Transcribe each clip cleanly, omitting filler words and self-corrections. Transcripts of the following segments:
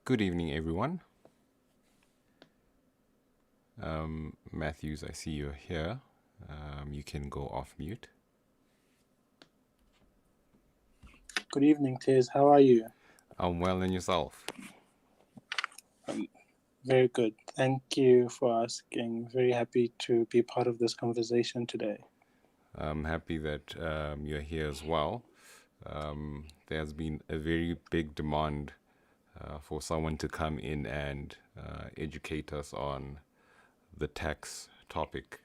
Good evening, everyone. Matthews, I see you're here. You can go off mute. Good evening, Tiz. How are you? I'm well, and yourself? Very good. Thank you for asking. Very happy to be part of this conversation today. I'm happy that you're here as well. There's been a very big demand for someone to come in and educate us on the tax topic.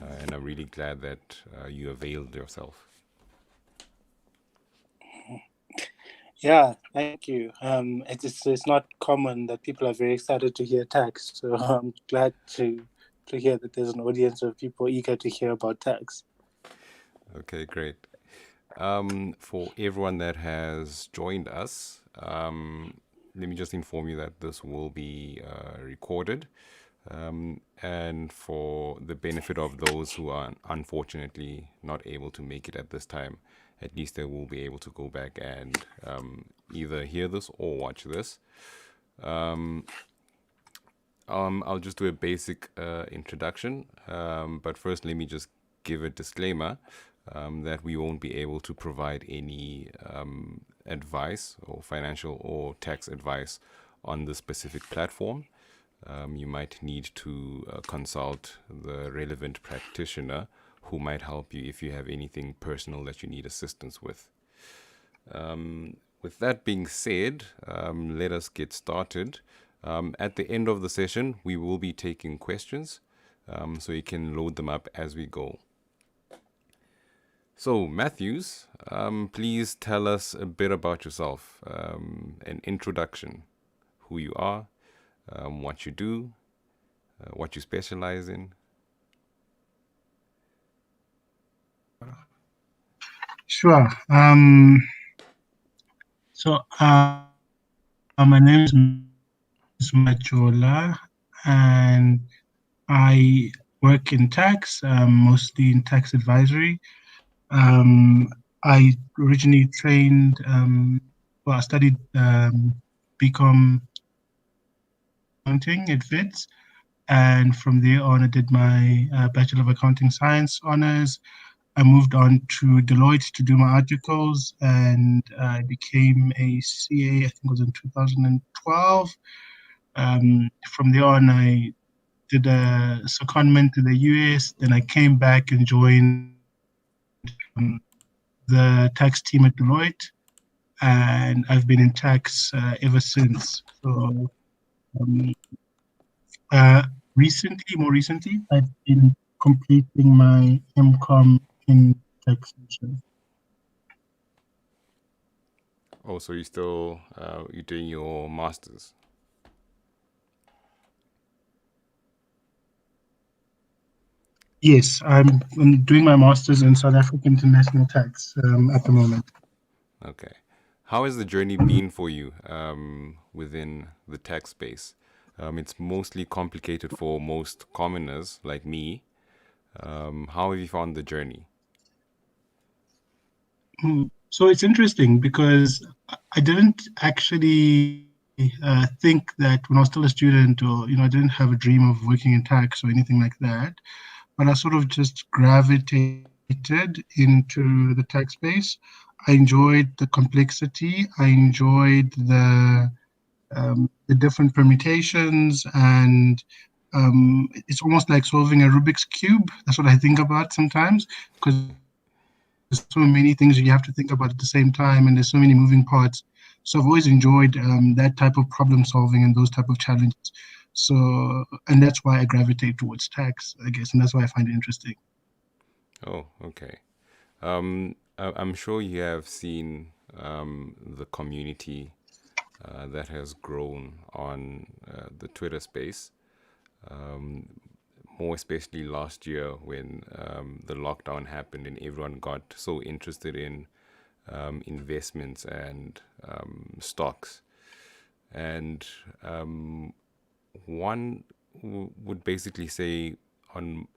And I'm really glad that you availed yourself. Yeah, thank you. It's not common that people are very excited to hear tax, so I'm glad to hear that there's an audience of people eager to hear about tax. Okay, great. For everyone that has joined us, let me just inform you that this will be recorded. And for the benefit of those who are unfortunately not able to make it at this time, at least they will be able to go back and either hear this or watch this. I'll just do a basic introduction, but first let me just give a disclaimer that we won't be able to provide any advice or financial or tax advice on this specific platform. You might need to consult the relevant practitioner who might help you if you have anything personal that you need assistance with. With that being said, let us get started. At the end of the session, we will be taking questions, so you can load them up as we go. So, Matthews, please tell us a bit about yourself, an introduction, who you are, what you do, what you specialize in. Sure. My name is Majola, and I work in tax, mostly in tax advisory. I originally trained, I studied BCom accounting at WITS, and from there on, I did my Bachelor of Accounting Science honors. I moved on to Deloitte to do my articles, and I became a CA, I think it was in 2012. From there on, I did a secondment to the US. Then I came back and joined the tax team at Deloitte, and I've been in tax ever since. So more recently, I've been completing my MCOM in taxation. Oh, so you still you're doing your masters? Yes, I'm doing my master's in South African International Tax at the moment. Okay. How has the journey been for you within the tax space? It's mostly complicated for most commoners like me. How have you found the journey? So it's interesting because I didn't actually think that when I was still a student, or I didn't have a dream of working in tax or anything like that. But I sort of just gravitated into the tax space. I enjoyed the complexity. I enjoyed the different permutations, and it's almost like solving a Rubik's cube. That's what I think about sometimes, because there's so many things you have to think about at the same time, and there's so many moving parts. So I've always enjoyed that type of problem solving and those type of challenges. So, and that's why I gravitate towards tax, I guess, and that's why I find it interesting. Oh, okay. I'm sure you have seen the community that has grown on the Twitter space, more especially last year when the lockdown happened and everyone got so interested in investments and stocks. And one would basically say on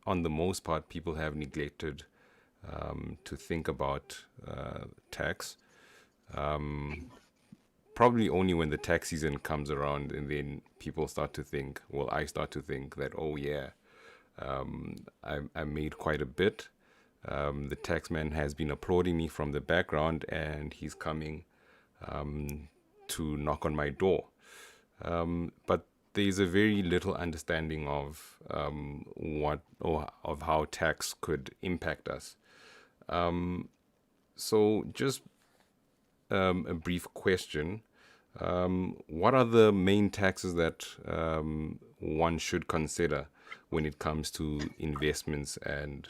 the most part, people have neglected to think about tax. probably only when the tax season comes around, and then people start to think, well, I start to think that, oh yeah, I made quite a bit. The taxman has been applauding me from the background, and he's coming to knock on my door. But there's a very little understanding of what or of how tax could impact us. So just a brief question. What are the main taxes that one should consider when it comes to investments and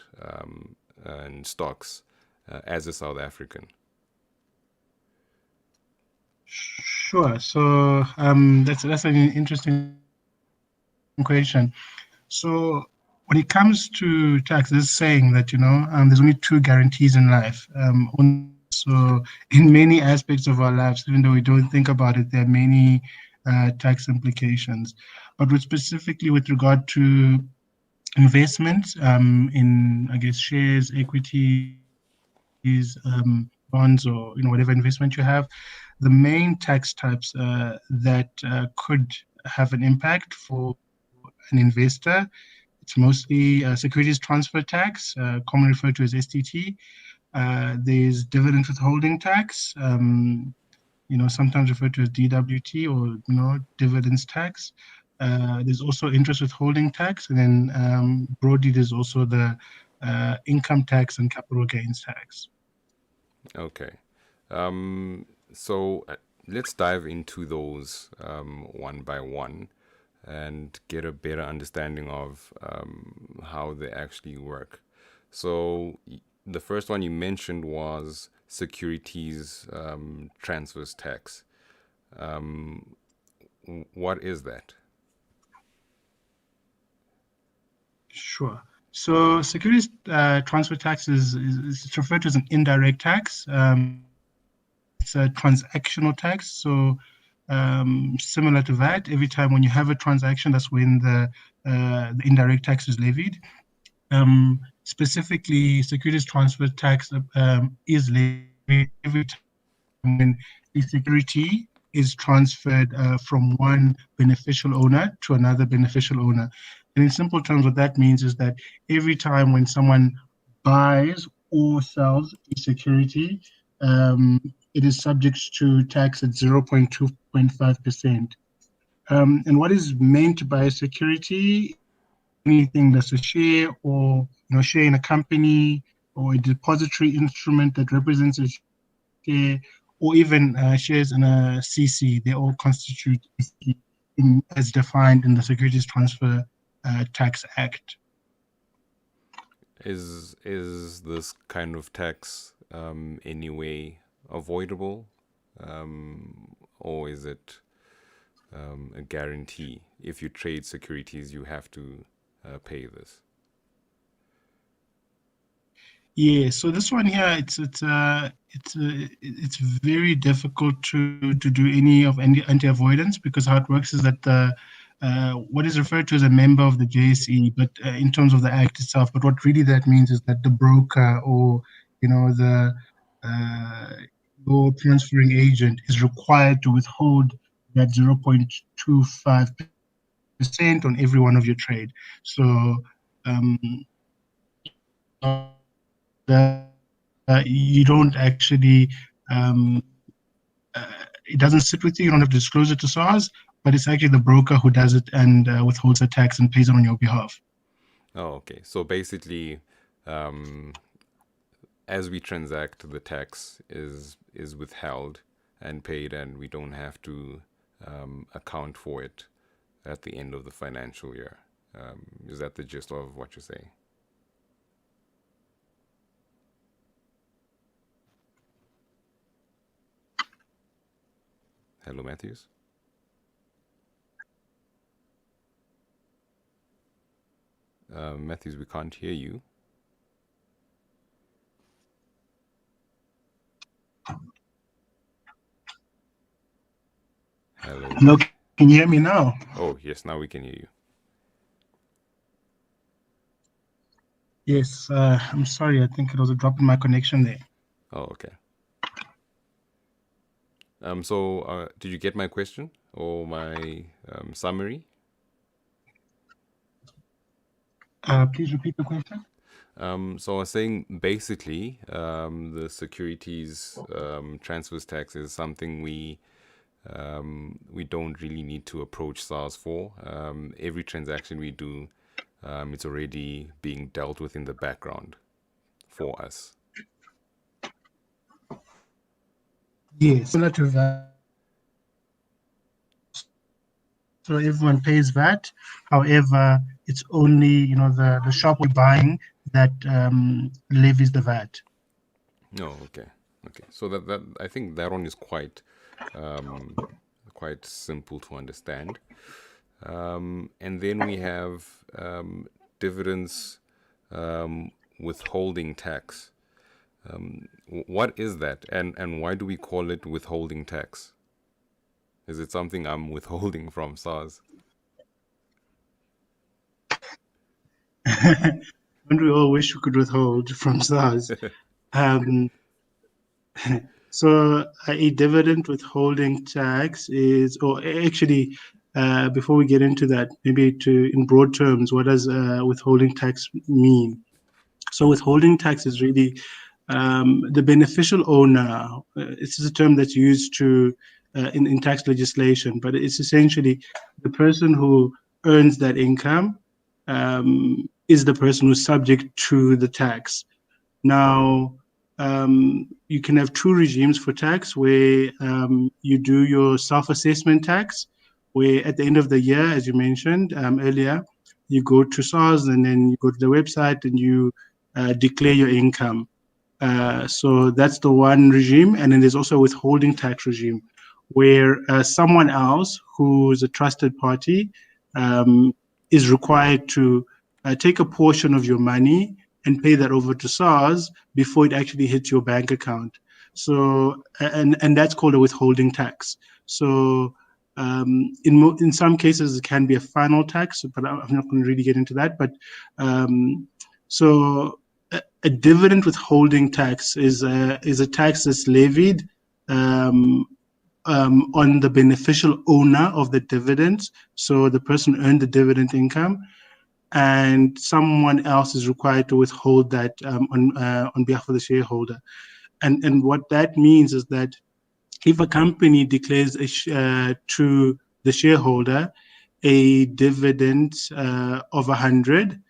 stocks as a South African? Sure. So that's an interesting question. So when it comes to tax, there's saying that there's only two guarantees in life. So in many aspects of our lives, even though we don't think about it, there are many tax implications. But specifically with regard to investments in, I guess, shares, equities, bonds, or whatever investment you have, the main tax types that could have an impact for an investor, it's mostly Securities Transfer Tax, commonly referred to as STT. There's dividend withholding tax, sometimes referred to as DWT, or dividends tax. There's also interest withholding tax, and then broadly there's also the income tax and capital gains tax. Okay. So let's dive into those one by one and get a better understanding of how they actually work. So the first one you mentioned was Securities Transfers Tax. What is that? Sure. So securities transfer tax is referred to as an indirect tax. It's a transactional tax. So similar to that, every time when you have a transaction, that's when the indirect tax is levied. Specifically, securities transfer tax is levied every time when a security is transferred from one beneficial owner to another beneficial owner. And in simple terms, what that means is that every time when someone buys or sells a security, it is subject to tax at 0.2.5%. And what is meant by a security? Anything that's a share, or share in a company, or a depository instrument that represents a share, or even shares in a CC. They all constitute as defined in the Securities Transfer Tax Act. Is this kind of tax anyway avoidable, or is it a guarantee? If you trade securities, you have to pay this. Yeah, so this one here, it's very difficult to do any anti-avoidance, because how it works is that what is referred to as a member of the JSE, but in terms of the act itself, but what really that means is that the broker, or the your transferring agent, is required to withhold that 0.25% on every one of your trade. So um, you don't actually, it doesn't sit with you. You don't have to disclose it to SARS, but it's actually the broker who does it and withholds the tax and pays it on your behalf. Oh, okay. So basically, as we transact, the tax is withheld and paid, and we don't have to account for it at the end of the financial year. Is that the gist of what you're saying? Hello, Matthews. Matthews, we can't hear you. Hello. Hello, can you hear me now? Oh, yes, now we can hear you. Yes, I'm sorry. I think it was a drop in my connection there. Oh, okay. So, did you get my question or my summary? Please repeat the question. So I was saying basically, the securities transfers tax is something we don't really need to approach SARS for. Every transaction we do, it's already being dealt with in the background for us. Yes, similar to that. So everyone pays VAT. However, it's only the shop we're buying that levies the VAT. No, okay, okay. So that I think that one is quite simple to understand. And then we have dividends withholding tax. What is that, and why do we call it withholding tax? Is it something I'm withholding from SARS? Don't we all wish we could withhold from SARS? Um, so a dividend withholding tax is, or actually, before we get into that, maybe in broad terms, what does withholding tax mean? So withholding tax is really the beneficial owner. It's a term that's used in tax legislation, but it's essentially the person who earns that income is the person who's subject to the tax. Now, you can have two regimes for tax where you do your self-assessment tax, where at the end of the year, as you mentioned earlier, you go to SARS and then you go to the website and you declare your income. So that's the one regime. And then there's also a withholding tax regime where someone else who's a trusted party is required to take a portion of your money and pay that over to SARS before it actually hits your bank account. So, and that's called a withholding tax. So, in some cases, it can be a final tax, but I'm not going to really get into that. But so a dividend withholding tax is a tax that's levied on the beneficial owner of the dividends. So the person earned the dividend income, and someone else is required to withhold that on behalf of the shareholder. And what that means is that if a company declares to the shareholder a dividend of 100,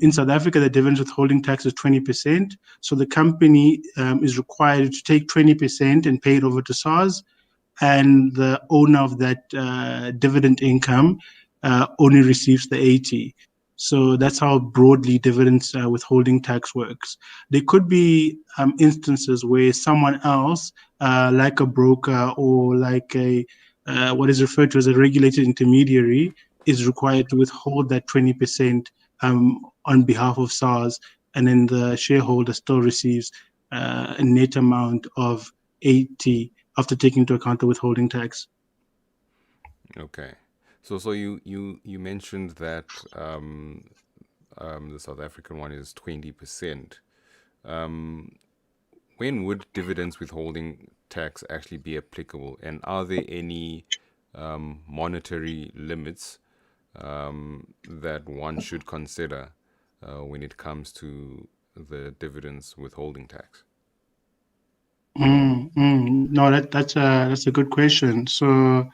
in South Africa, the dividend withholding tax is 20%. So the company is required to take 20% and pay it over to SARS, and the owner of that dividend income only receives the 80. So that's how broadly dividends withholding tax works. There could be instances where someone else, like a broker or like a what is referred to as a regulated intermediary, is required to withhold that 20% on behalf of SARS, and then the shareholder still receives a net amount of 80 after taking into account the withholding tax. Okay. So you mentioned that the South African one is 20%. When would dividends withholding tax actually be applicable, and are there any monetary limits that one should consider when it comes to the dividends withholding tax? No, that's a good question. So,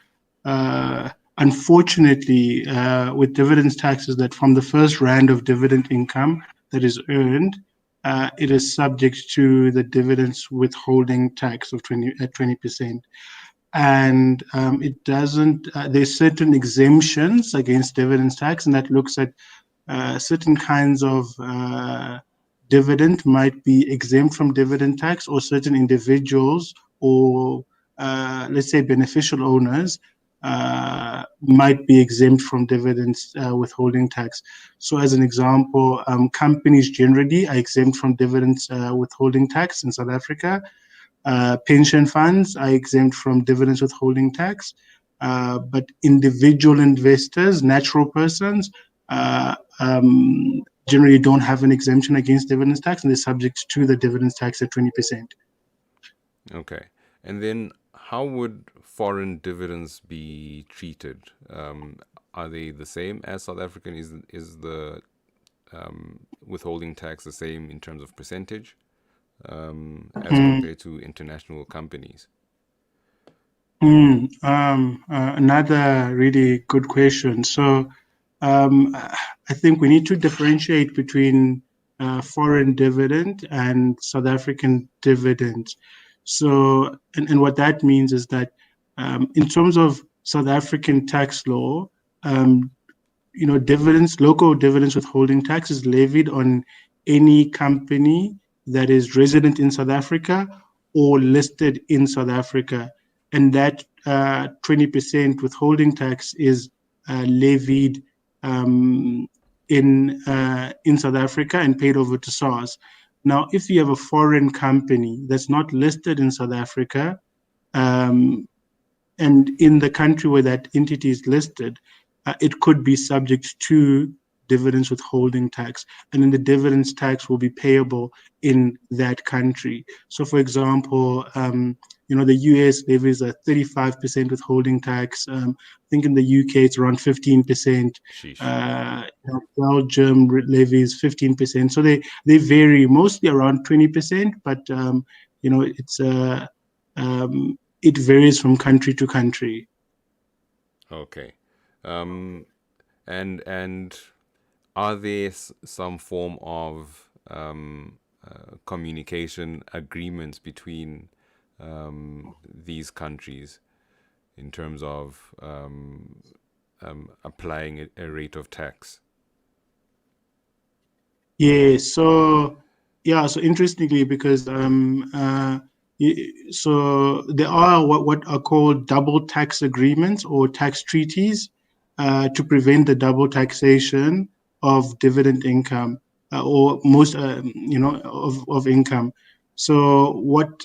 unfortunately, with dividends taxes, that from the first rand of dividend income that is earned, it is subject to the dividends withholding tax of 20%. And it doesn't. There's certain exemptions against dividends tax, and that looks at certain kinds of dividend might be exempt from dividend tax, or certain individuals or let's say beneficial owners might be exempt from dividends withholding tax. So as an example, companies generally are exempt from dividends withholding tax in South Africa. Pension funds are exempt from dividends withholding tax, but individual investors, natural persons, generally don't have an exemption against dividends tax, and they're subject to the dividends tax at 20%. Okay. And then how would foreign dividends be treated? Are they the same as South African? Is the withholding tax the same in terms of percentage as compared to international companies? Another really good question. So I think we need to differentiate between foreign dividend and South African dividend. So, and what that means is that in terms of South African tax law, um, dividends, local dividends withholding tax is levied on any company that is resident in South Africa or listed in South Africa. And that 20% withholding tax is levied in South Africa and paid over to SARS. Now, if you have a foreign company that's not listed in South Africa, um, and in the country where that entity is listed, it could be subject to dividends withholding tax, and then the dividends tax will be payable in that country. So, for example, the US levies a 35% withholding tax. I think in the UK it's around 15%. Sheesh. Belgium levies 15%. So they vary, mostly around 20%, but it's it varies from country to country. Okay. And are there some form of communication agreements between these countries in terms of applying a rate of tax? Yeah, so interestingly, because so there are what are called double tax agreements or tax treaties to prevent the double taxation of dividend income or most of income. So what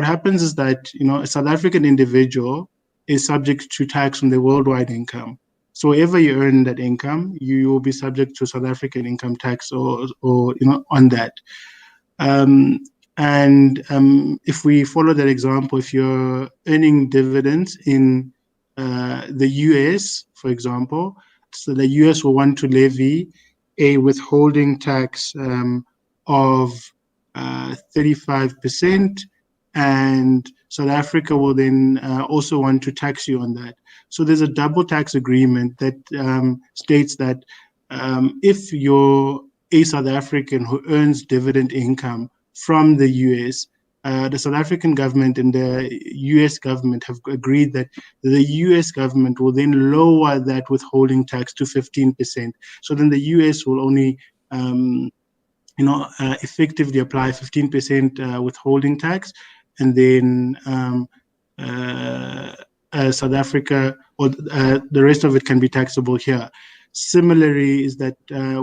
happens is that a South African individual is subject to tax on their worldwide income. So wherever you earn that income, you will be subject to South African income tax or on that. Um, and if we follow that example, if you're earning dividends in the US, for example, so the US will want to levy a withholding tax of 35%, and South Africa will then also want to tax you on that. So there's a double tax agreement that states that if you're a South African who earns dividend income from the US, the South African government and the US government have agreed that the US government will then lower that withholding tax to 15%. So then the US will only effectively apply 15% withholding tax, and then South Africa or the rest of it can be taxable here. Similarly, is that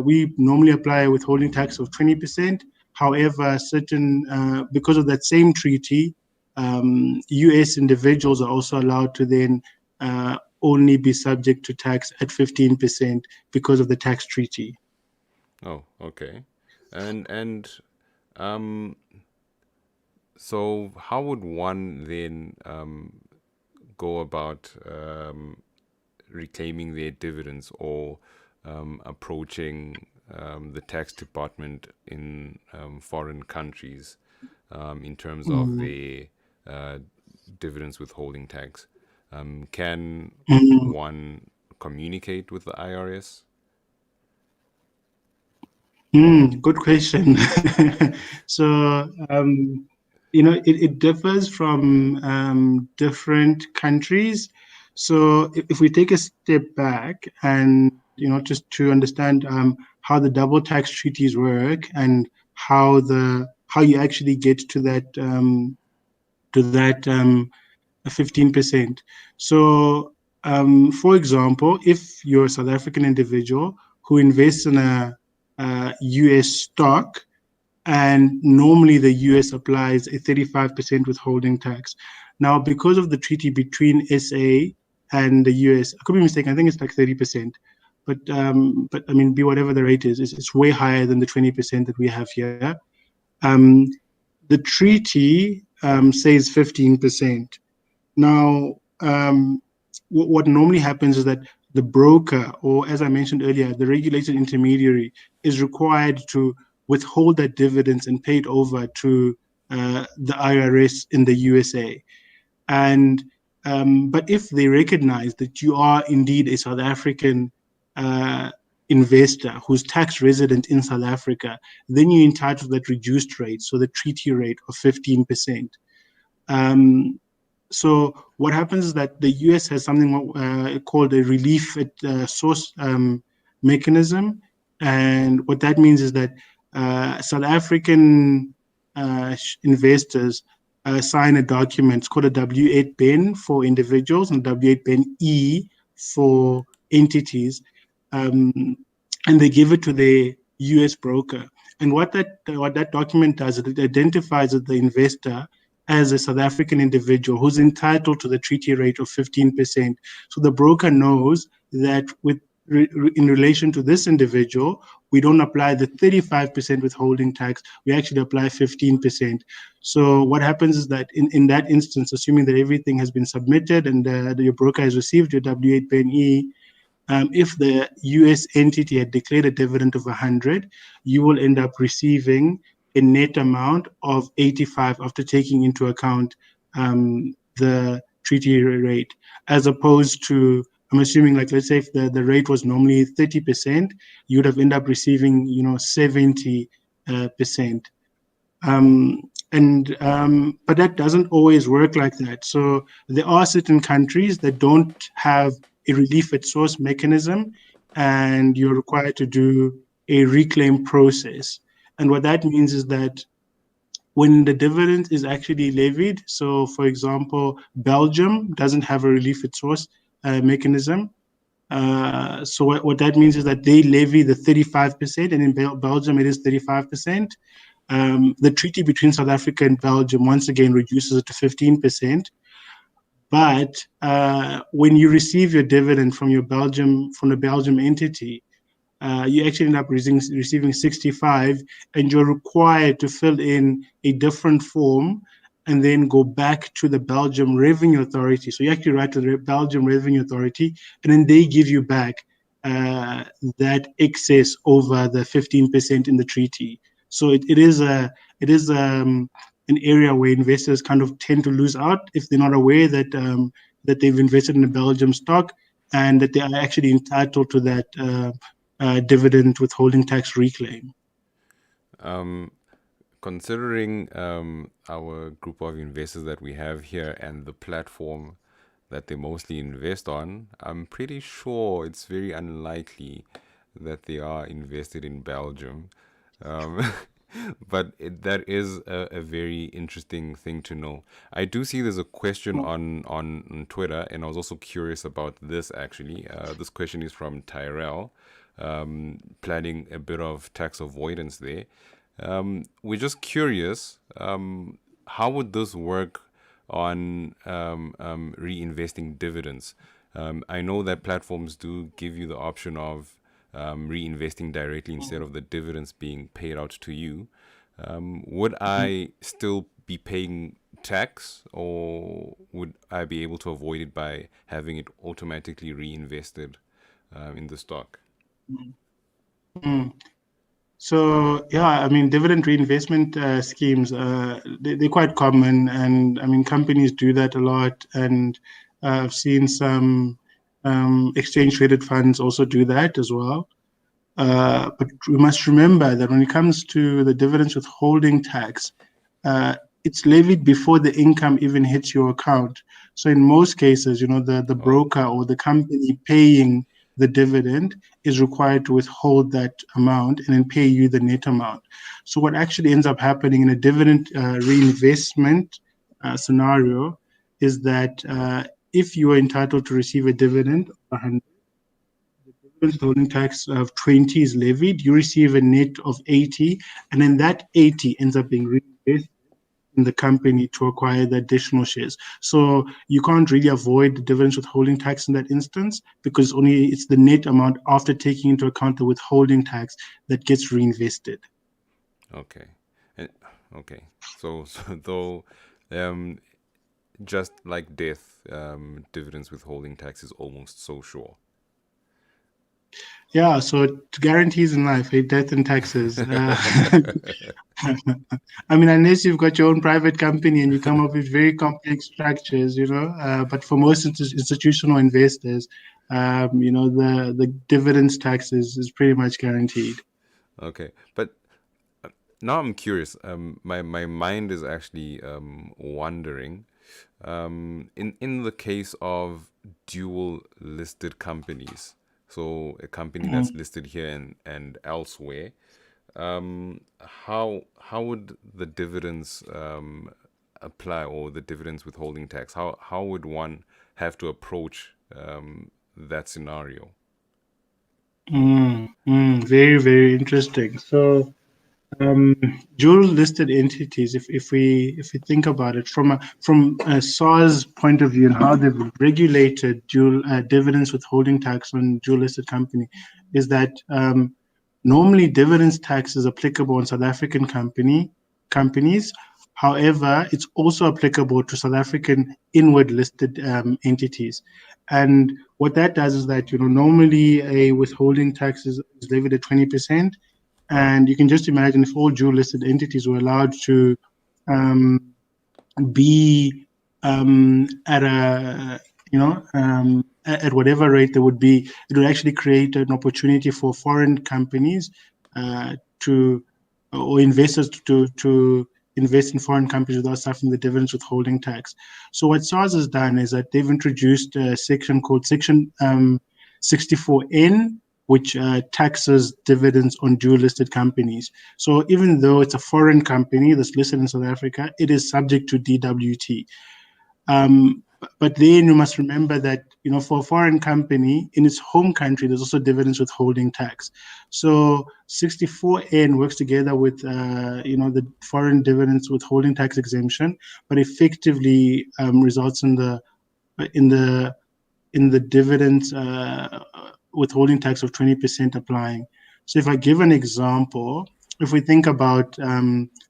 we normally apply a withholding tax of 20%. However, because of that same treaty, US individuals are also allowed to then only be subject to tax at 15% because of the tax treaty. Oh, okay. And so how would one then go about reclaiming their dividends or approaching the tax department in foreign countries in terms of their dividends withholding tax? Can one communicate with the IRS? Good question. So, it differs from different countries. So, if we take a step back and, just to understand how the double tax treaties work and how you actually get to that 15%. So, for example, if you're a South African individual who invests in a US stock, and normally the US applies a 35% withholding tax. Now, because of the treaty between SA and the US, I could be mistaken, I think it's like 30%. But I mean, be whatever the rate is, it's way higher than the 20% that we have here. The treaty says 15%. Now, what normally happens is that the broker, or as I mentioned earlier, the regulated intermediary, is required to withhold that dividends and pay it over to the IRS in the USA. And but if they recognize that you are indeed a South African uh, investor who's tax resident in South Africa, then you're entitled to that reduced rate, so the treaty rate of 15%. So what happens is that the US has something called a relief at source mechanism, and what that means is that South African investors sign a document. It's called a W-8 BEN for individuals and W-8 BEN-E for entities, um, and they give it to the US broker. And what that document does, it identifies that the investor as a South African individual who's entitled to the treaty rate of 15%. So the broker knows that in relation to this individual, we don't apply the 35% withholding tax, we actually apply 15%. So what happens is that in that instance, assuming that everything has been submitted and your broker has received your W-8 BNE, if the US entity had declared a dividend of 100, you will end up receiving a net amount of 85 after taking into account the treaty rate, as opposed to, I'm assuming, like, let's say if the rate was normally 30%, you would have ended up receiving, 70%. But that doesn't always work like that. So there are certain countries that don't have a relief at source mechanism, and you're required to do a reclaim process. And what that means is that when the dividend is actually levied, so for example, Belgium doesn't have a relief at source mechanism. So what that means is that they levy the 35%, and in Belgium it is 35%. The treaty between South Africa and Belgium once again reduces it to 15%. But when you receive your dividend from the Belgium entity, you actually end up receiving 65, and you're required to fill in a different form and then go back to the Belgium Revenue Authority. So you actually write to the Belgium Revenue Authority, and then they give you back that excess over the 15% in the treaty. So it is an area where investors kind of tend to lose out if they're not aware that they've invested in a Belgium stock and that they are actually entitled to that dividend withholding tax reclaim. Considering our group of investors that we have here and the platform that they mostly invest on, I'm pretty sure it's very unlikely that they are invested in Belgium. Um, but that is a very interesting thing to know. I do see there's a question on Twitter, and I was also curious about this actually. This question is from Tyrell, planning a bit of tax avoidance there. We're just curious, how would this work on reinvesting dividends? I know that platforms do give you the option of reinvesting directly instead of the dividends being paid out to you. Would I still be paying tax, or would I be able to avoid it by having it automatically reinvested in the stock? Mm. So yeah, I mean, dividend reinvestment schemes, they're quite common, and I mean, companies do that a lot, and I've seen some exchange traded funds also do that as well. But we must remember that when it comes to the dividends withholding tax, uh, it's levied before the income even hits your account. So in most cases, the broker or the company paying the dividend is required to withhold that amount and then pay you the net amount. So what actually ends up happening in a dividend reinvestment scenario is that if you are entitled to receive a dividend of 100, withholding tax of 20 is levied, you receive a net of 80, and then that 80 ends up being reinvested in the company to acquire the additional shares. So you can't really avoid the dividends withholding tax in that instance, because it's the net amount after taking into account the withholding tax that gets reinvested. Okay. Okay. So though, um, just like death, dividends withholding tax is almost so sure. Yeah, so guarantees in life, death and taxes. I mean, unless you've got your own private company and you come up with very complex structures, but for most institutional investors, the dividends tax is pretty much guaranteed. Okay, but now I'm curious. My mind is actually wondering. In the case of dual listed companies, so a company that's listed here and elsewhere, how would the dividends apply, or the dividends withholding tax? How would one have to approach that scenario? Very, very interesting. So, dual listed entities, if we think about it from a SARS point of view and how they've regulated dual dividends withholding tax on dual listed company, is that normally dividends tax is applicable on South African companies. However, it's also applicable to South African inward listed entities. And what that does is that normally a withholding tax is levied at 20%. And you can just imagine if all dual listed entities were allowed to be at a at whatever rate there would be, it would actually create an opportunity for foreign companies to or investors to invest in foreign companies without suffering the dividends withholding tax. So what SARS has done is that they've introduced a section called Section 64N, which taxes dividends on dual listed companies. So even though it's a foreign company that's listed in South Africa, it is subject to DWT. But then you must remember that for a foreign company in its home country, there's also dividends withholding tax. So 64N works together with the foreign dividends withholding tax exemption, but effectively results in the dividends withholding tax of 20% applying. So if I give an example, if we think about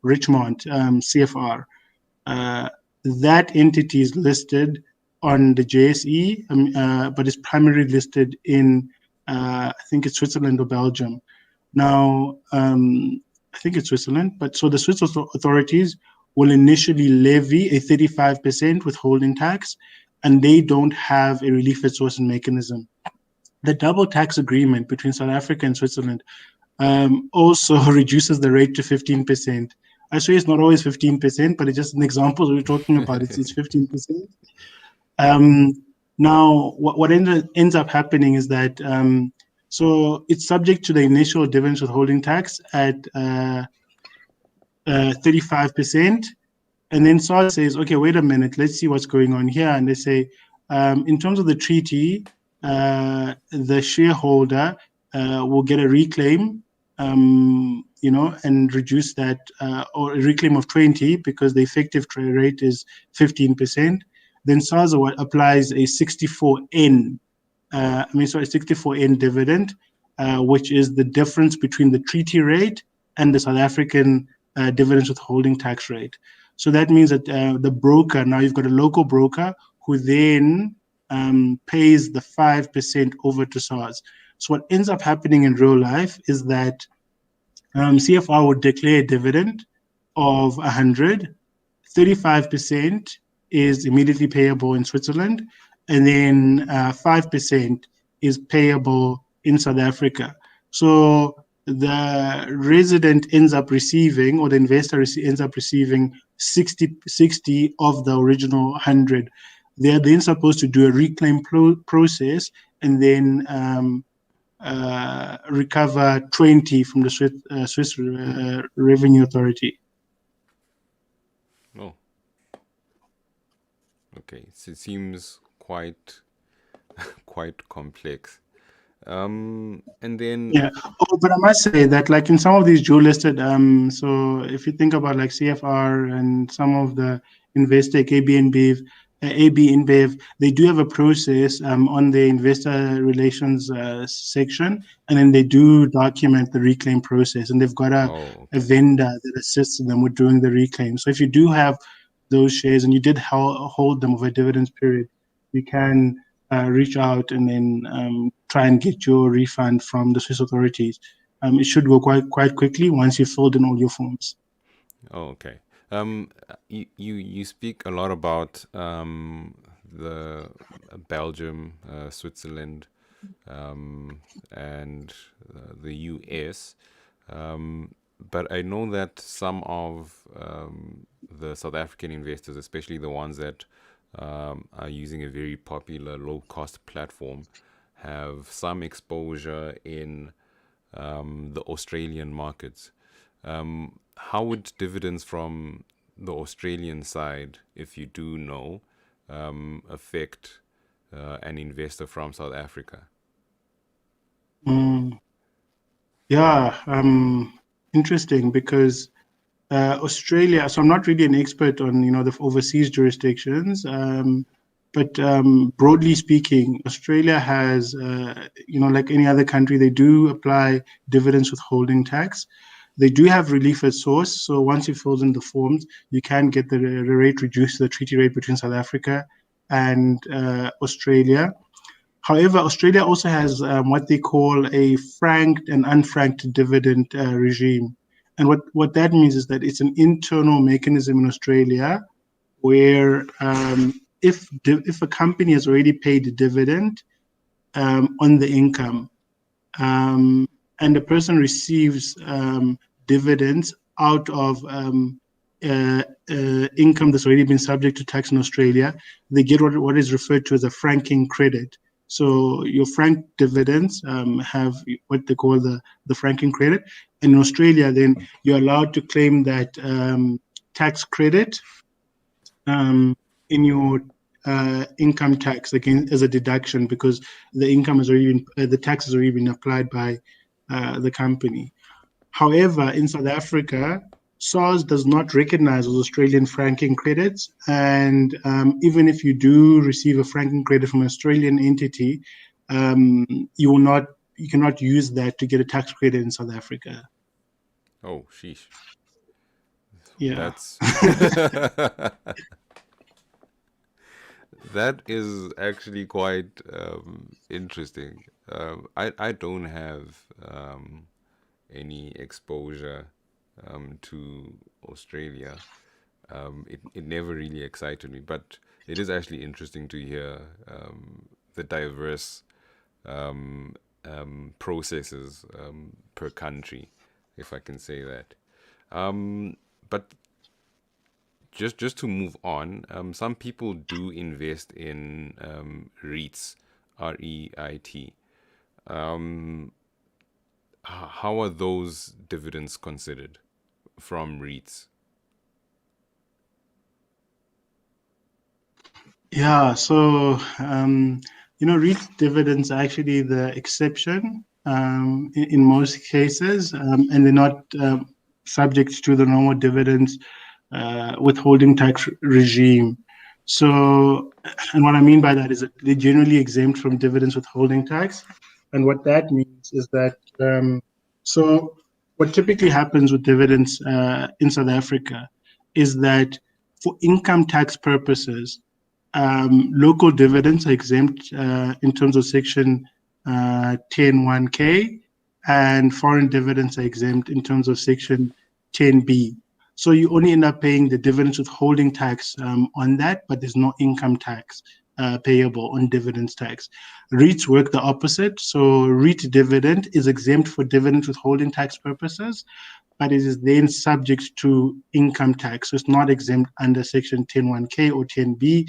Richmond CFR, that entity is listed on the JSE, but is primarily listed in, I think it's Switzerland or Belgium. Now, I think it's Switzerland, but so the Swiss authorities will initially levy a 35% withholding tax, and they don't have a relief at source mechanism. The double tax agreement between South Africa and Switzerland also reduces the rate to 15%. I swear it's not always 15%, but it's just an example we're talking about. It's 15%. Now, what ends up happening is that so it's subject to the initial dividends withholding tax at 35%. And then SARS says, okay, wait a minute, let's see what's going on here. And they say, in terms of the treaty, the shareholder will get a reclaim, and reduce that, or a reclaim of 20 because the effective rate is 15%. Then SARS applies a 64N, 64N dividend, which is the difference between the treaty rate and the South African dividends withholding tax rate. So that means that the broker, now you've got a local broker who then pays the 5% over to SARS. So what ends up happening in real life is that CFR would declare a dividend of 100, 35% is immediately payable in Switzerland, and then 5% is payable in South Africa. So the resident ends up receiving, or the investor ends up receiving 60 of the original 100. They're then supposed to do a reclaim process and then recover 20 from the Swiss Revenue Authority. Oh, okay. So it seems quite complex. And then yeah. Oh, but I must say that, like in some of these dual listed, so if you think about like CFR and some of the Investec, AB InBev, they do have a process on the investor relations section, and then they do document the reclaim process, and they've got a vendor that assists them with doing the reclaim. So if you do have those shares and you did hold them over a dividends period, you can reach out and then try and get your refund from the Swiss authorities. It should go quite quickly once you've filled in all your forms. Oh, okay. You speak a lot about the Belgium, Switzerland, and the US. But I know that some of the South African investors, especially the ones that are using a very popular low-cost platform, have some exposure in the Australian markets. How would dividends from the Australian side, if you do know, affect an investor from South Africa? Yeah, interesting because Australia. So I'm not really an expert on the overseas jurisdictions, but broadly speaking, Australia has like any other country, they do apply dividends withholding tax. They do have relief at source. So once you fill in the forms, you can get the rate reduced to the treaty rate between South Africa and Australia. However, Australia also has what they call a franked and unfranked dividend regime. And what that means is that it's an internal mechanism in Australia where if a company has already paid a dividend on the income, and the person receives dividends out of income that's already been subject to tax in Australia, they get what is referred to as a franking credit. So your franked dividends have what they call the franking credit. And in Australia, then you're allowed to claim that tax credit in your income tax again as a deduction because the income has already been the tax has already been applied by the company. However, in South Africa, SARS does not recognize those Australian franking credits, and even if you do receive a franking credit from an Australian entity, you cannot use that to get a tax credit in South Africa. Oh, sheesh. Yeah. That's that is actually quite interesting. I don't have any exposure to Australia. It never really excited me, but it is actually interesting to hear the diverse processes per country, if I can say that. But just to move on, some people do invest in REITs, REIT. How are those dividends considered from REITs? Yeah, so REIT dividends are actually the exception in most cases, and they're not subject to the normal dividends withholding tax regime. So, and what I mean by that is that they're generally exempt from dividends withholding tax, and what that means is that so what typically happens with dividends in South Africa is that for income tax purposes local dividends are exempt in terms of Section 10(1)(k), and foreign dividends are exempt in terms of Section 10(b). So you only end up paying the dividends withholding tax on that, but there's no income tax payable on dividends tax. REITs work the opposite. So REIT dividend is exempt for dividend withholding tax purposes, but it is then subject to income tax. So it's not exempt under Section 10(1)(k) or 10(b).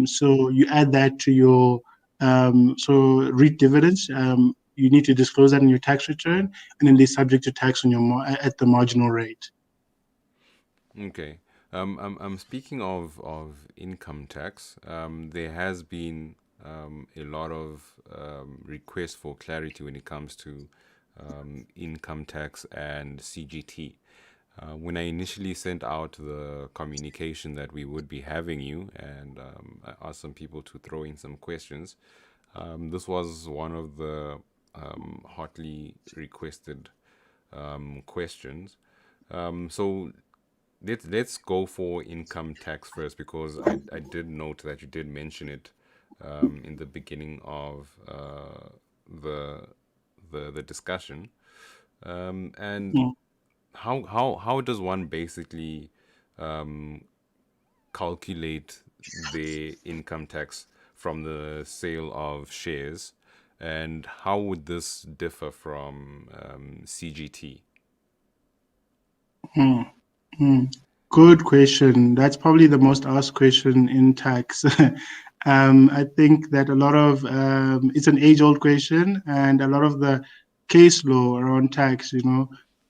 So you add that to your REIT dividends. You need to disclose that in your tax return, and then they're subject to tax on your at the marginal rate. Okay. I'm speaking of income tax. There has been a lot of requests for clarity when it comes to income tax and CGT. When I initially sent out the communication that we would be having you, and I asked some people to throw in some questions, this was one of the hotly requested questions. So let's go for income tax first, because I did note that you did mention it in the beginning of the the discussion. And Mm. how does one basically calculate the income tax from the sale of shares, and how would this differ from CGT? Hmm. Hmm. Good question. That's probably the most asked question in tax. I think that a lot of it's an age-old question, and a lot of the case law around tax,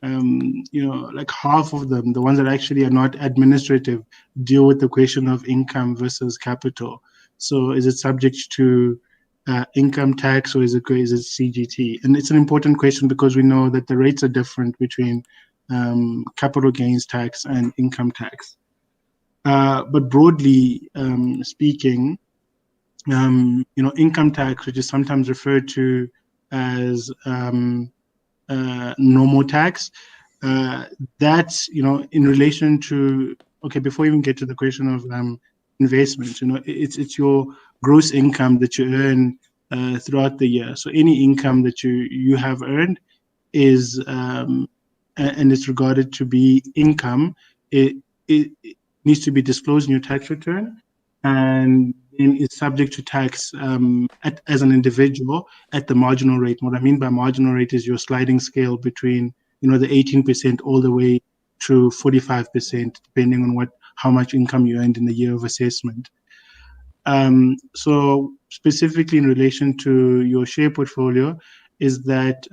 like half of them, the ones that actually are not administrative, deal with the question of income versus capital. So, is it subject to income tax, or is it CGT? And it's an important question because we know that the rates are different between capital gains tax and income tax. But broadly speaking, income tax, which is sometimes referred to as normal tax, uh, that's in relation to, okay, before we even get to the question of investment, it's your gross income that you earn throughout the year. So any income that you have earned is and it's regarded to be income, it needs to be disclosed in your tax return, and then it's subject to tax as an individual at the marginal rate. What I mean by marginal rate is your sliding scale between the 18% all the way to 45%, depending on how much income you earned in the year of assessment. So specifically in relation to your share portfolio, is that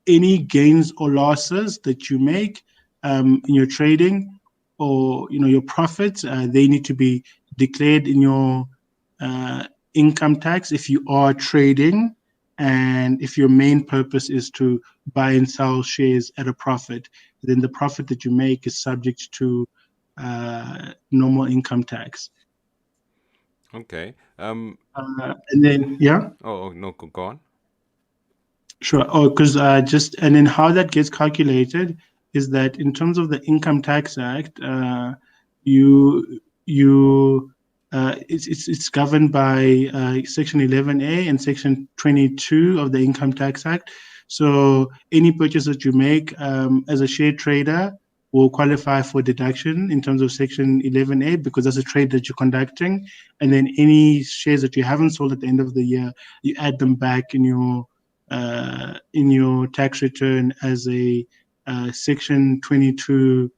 any gains or losses that you make in your trading, or your profits, they need to be declared in your uh, income tax if you are trading, and if your main purpose is to buy and sell shares at a profit, then the profit that you make is subject to normal income tax. Okay. And then, yeah. Oh, no, go on. Sure. Oh, because and then how that gets calculated is that in terms of the Income Tax Act, it's governed by Section 11A and Section 22 of the Income Tax Act. So any purchase that you make as a share trader will qualify for deduction in terms of Section 11A, because that's a trade that you're conducting. And then any shares that you haven't sold at the end of the year, you add them back in your tax return as a Section 22.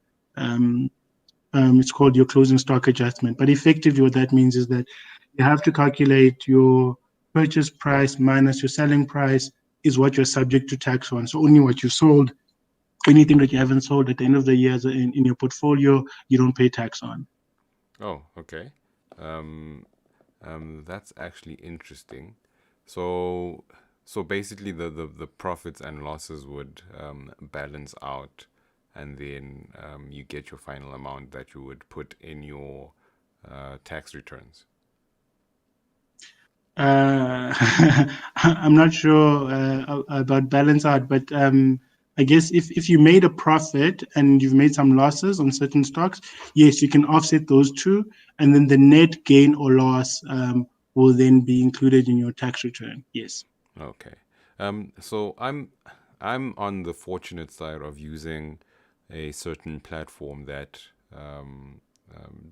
It's called your closing stock adjustment. But effectively, what that means is that you have to calculate your purchase price minus your selling price is what you're subject to tax on. So only what you sold, anything that you haven't sold at the end of the year in your portfolio, you don't pay tax on. Oh, okay. Um, that's actually interesting. So, so basically, the profits and losses would balance out, and then you get your final amount that you would put in your tax returns. Uh, I'm not sure about balance out, but I guess if you made a profit and you've made some losses on certain stocks, yes, you can offset those two, and then the net gain or loss will then be included in your tax return. Yes. Okay. So I'm on the fortunate side of using a certain platform that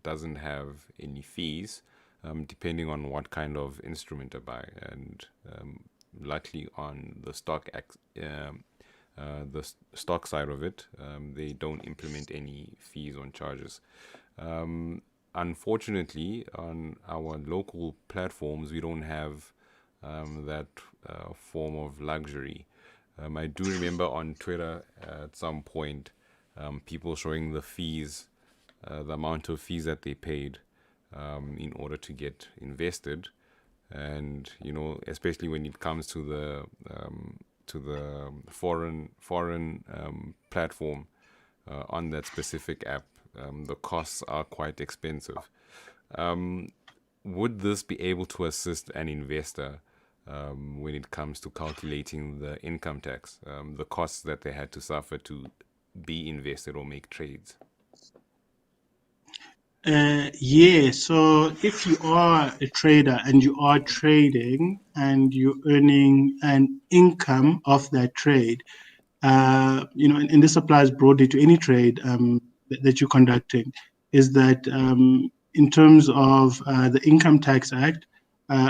doesn't have any fees, depending on what kind of instrument I buy, and luckily on the stock side of it, they don't implement any fees on charges. Unfortunately, on our local platforms, we don't have that form of luxury. I do remember on Twitter at some point, people showing the fees, the amount of fees that they paid in order to get invested, and especially when it comes to the foreign platform on that specific app, the costs are quite expensive. Would this be able to assist an investor when it comes to calculating the income tax, the costs that they had to suffer to be invested or make trades? Yeah, so if you are a trader and you are trading and you're earning an income off that trade, and this applies broadly to any trade that you're conducting, is that in terms of the Income Tax Act,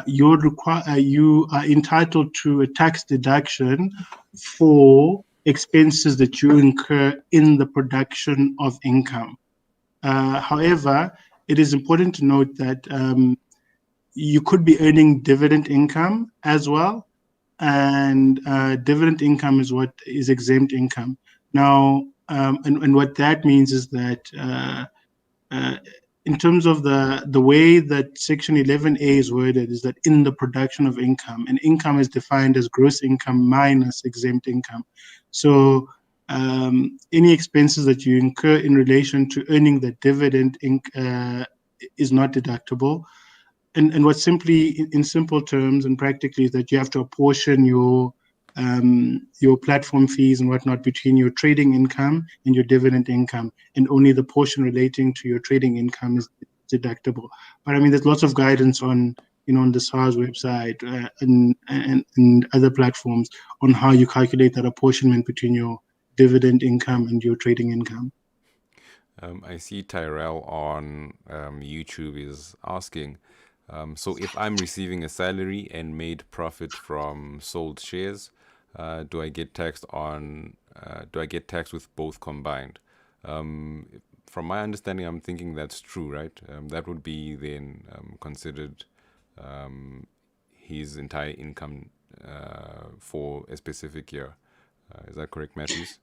you are entitled to a tax deduction for expenses that you incur in the production of income. However, it is important to note that you could be earning dividend income as well, and dividend income is what is exempt income. Now, and what that means is that uh, in terms of the way that Section 11A is worded, is that in the production of income, and income is defined as gross income minus exempt income. So any expenses that you incur in relation to earning the dividend is not deductible. And what simply, in simple terms and practically, is that you have to apportion your platform fees and whatnot between your trading income and your dividend income, and only the portion relating to your trading income is deductible. But I mean, there's lots of guidance on on the SARS website and other platforms on how you calculate that apportionment between your dividend income and your trading income. I see Tyrell on YouTube is asking, so if I'm receiving a salary and made profit from sold shares, do I get taxed with both combined? From my understanding, I'm thinking that's true, right? That would be then considered his entire income for a specific year. Is that correct, Matthews?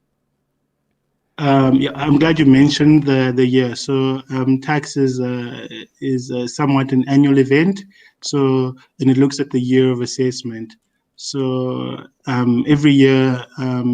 Yeah, I'm glad you mentioned the year. So tax is somewhat an annual event. So and it looks at the year of assessment. So every year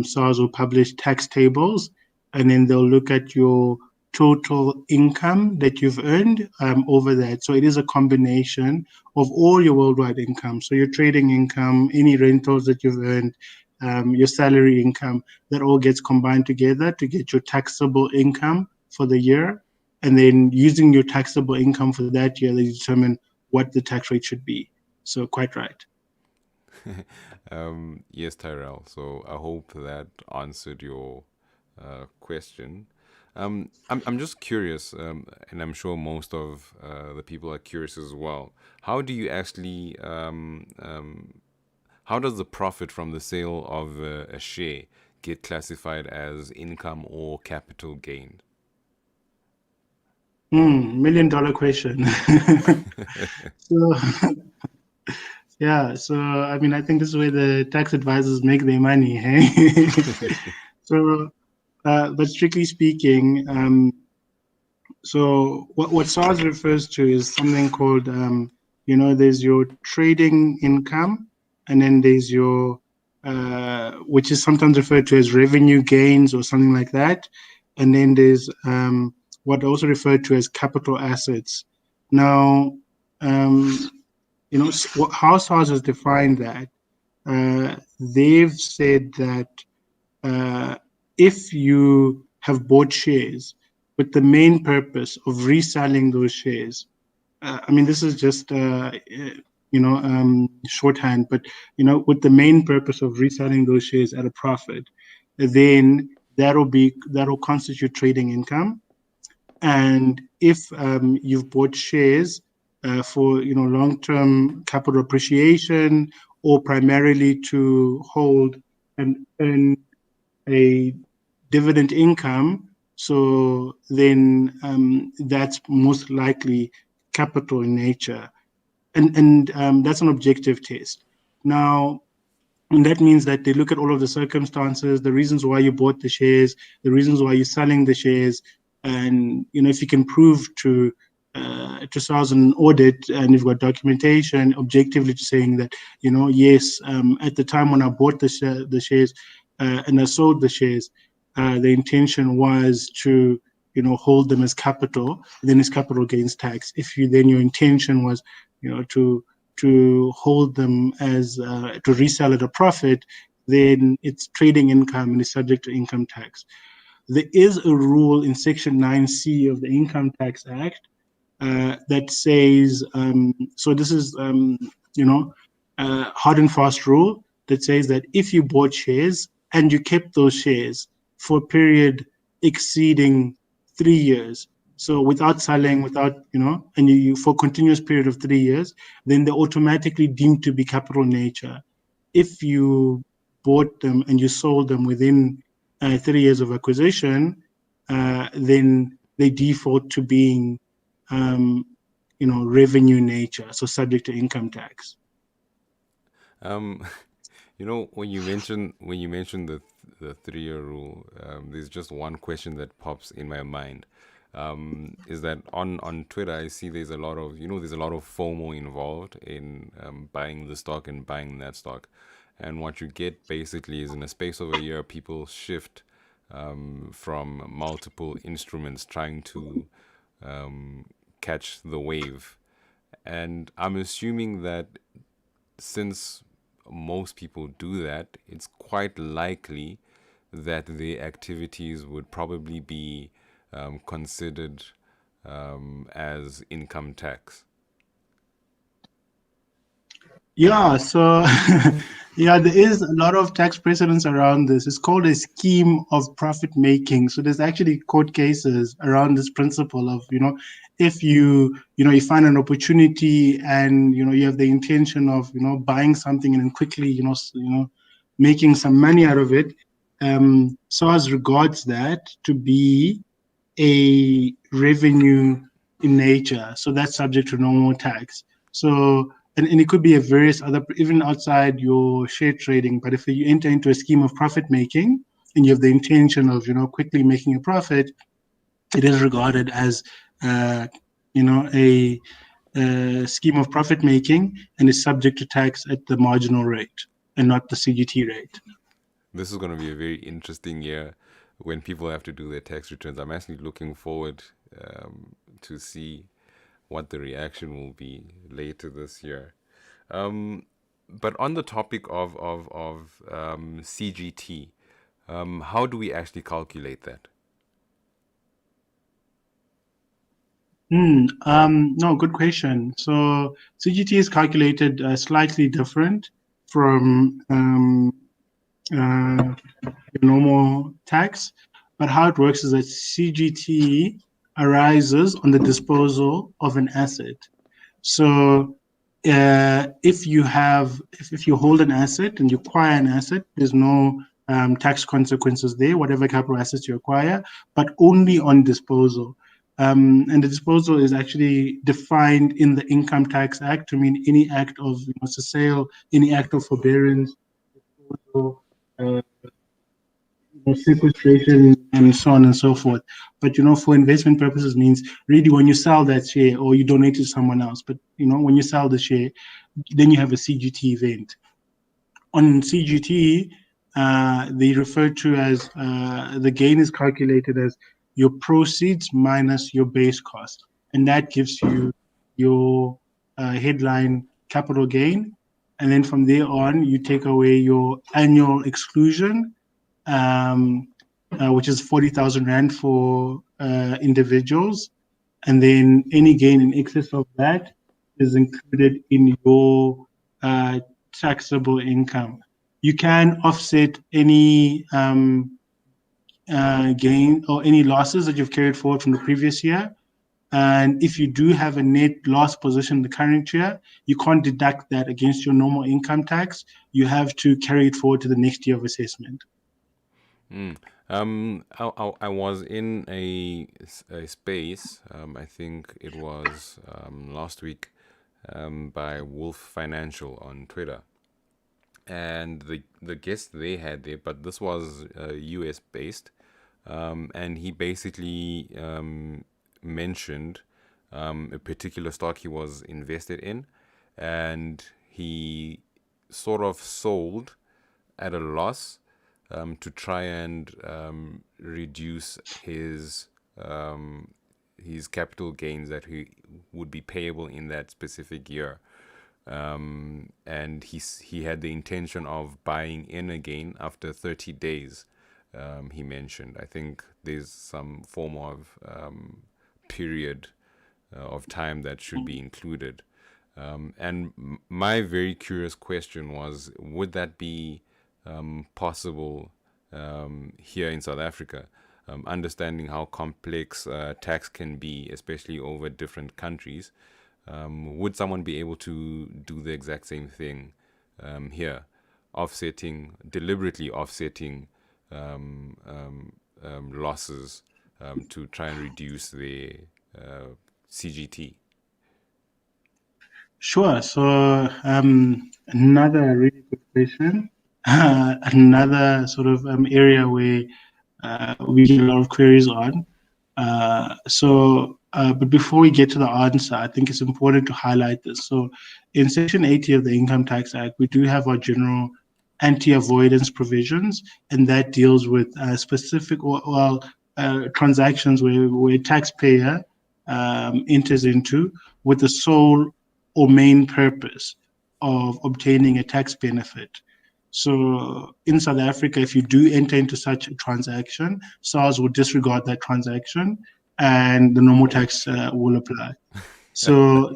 SARS will publish tax tables, and then they'll look at your total income that you've earned over that. So it is a combination of all your worldwide income. So your trading income, any rentals that you've earned, your salary income, that all gets combined together to get your taxable income for the year. And then using your taxable income for that year, they determine what the tax rate should be. So quite right. Yes, Tyrell. So I hope that answered your question. I'm just curious, and I'm sure most of the people are curious as well. How do you actually how does the profit from the sale of a share get classified as income or capital gain? $1 million question. So, yeah, so I mean, I think this is where the tax advisors make their money, hey? So, but strictly speaking, so what SARS refers to is something called, there's your trading income, and then there's your, which is sometimes referred to as revenue gains or something like that. And then there's what also referred to as capital assets. Now, how SARS has defined that, they've said that if you have bought shares with the main purpose of reselling those shares, I mean, this is just shorthand, but with the main purpose of reselling those shares at a profit, then that'll constitute trading income. And if you've bought shares for long-term capital appreciation, or primarily to hold and earn a dividend income, so then that's most likely capital in nature, and that's an objective test. Now, and that means that they look at all of the circumstances, the reasons why you bought the shares, the reasons why you're selling the shares, and if you can prove to SARS an audit, and you've got documentation objectively saying that yes, at the time when I bought the shares and I sold the shares, the intention was to hold them as capital, then it's capital gains tax. If your intention was to hold them as to resell at a profit, then it's trading income and is subject to income tax. there is a rule in Section 9C of the Income Tax Act that says, so this is, hard and fast rule that says that if you bought shares and you kept those shares for a period exceeding 3 years, so without selling, and you for a continuous period of 3 years, then they're automatically deemed to be capital nature. If you bought them and you sold them within 3 years of acquisition, then they default to being revenue nature, so subject to income tax. Um, when you mention the 3-year rule, there's just one question that pops in my mind. Is that on Twitter I see there's a lot of FOMO involved in buying the stock and buying that stock, and what you get basically is in a space of a year people shift from multiple instruments trying to catch the wave, and I'm assuming that since most people do that, it's quite likely that the activities would probably be considered as income tax. Yeah, so yeah, there is a lot of tax precedents around this. It's called a scheme of profit making. So there's actually court cases around this principle of, if you find an opportunity and you have the intention of buying something and then quickly making some money out of it. SARS regards that to be a revenue in nature, so that's subject to normal tax. So and it could be a various other, even outside your share trading. But if you enter into a scheme of profit making and you have the intention of quickly making a profit, it is regarded as a scheme of profit making and is subject to tax at the marginal rate and not the CGT rate. This is going to be a very interesting year when people have to do their tax returns. I'm actually looking forward to see what the reaction will be later this year. But on the topic of CGT, how do we actually calculate that? No, good question. So CGT is calculated slightly different from normal tax, but how it works is that CGT arises on the disposal of an asset. So if you hold an asset and you acquire an asset, there's no tax consequences there, whatever capital assets you acquire, but only on disposal. And the disposal is actually defined in the Income Tax Act to mean any act of sale, any act of forbearance, disposal, sequestration, and so on and so forth. But for investment purposes means really when you sell that share or you donate it to someone else. But when you sell the share, then you have a CGT event. On CGT, they refer to as the gain is calculated as your proceeds minus your base cost, and that gives you your headline capital gain. And then from there on, you take away your annual exclusion, which is 40,000 Rand for individuals. And then any gain in excess of that is included in your taxable income. You can offset any gain or any losses that you've carried forward from the previous year. And if you do have a net loss position in the current year, you can't deduct that against your normal income tax. You have to carry it forward to the next year of assessment. I was in a space, I think it was last week, by Wolf Financial on Twitter. And the guest they had there, but this was US based, and he basically mentioned a particular stock he was invested in, and he sort of sold at a loss to try and reduce his capital gains that he would be payable in that specific year. And he had the intention of buying in again after 30 days. he mentioned. I think there's some form of period of time that should be included. And my very curious question was, would that be possible here in South Africa? Understanding how complex tax can be, especially over different countries, would someone be able to do the exact same thing here, deliberately offsetting losses to try and reduce their CGT? Sure. So another really good question. Another sort of area where we get a lot of queries on. But before we get to the answer, I think it's important to highlight this. So in Section 80 of the Income Tax Act, we do have our general anti-avoidance provisions, and that deals with specific transactions where a taxpayer enters into with the sole or main purpose of obtaining a tax benefit. So in South Africa, if you do enter into such a transaction, SARS will disregard that transaction and the normal tax will apply. So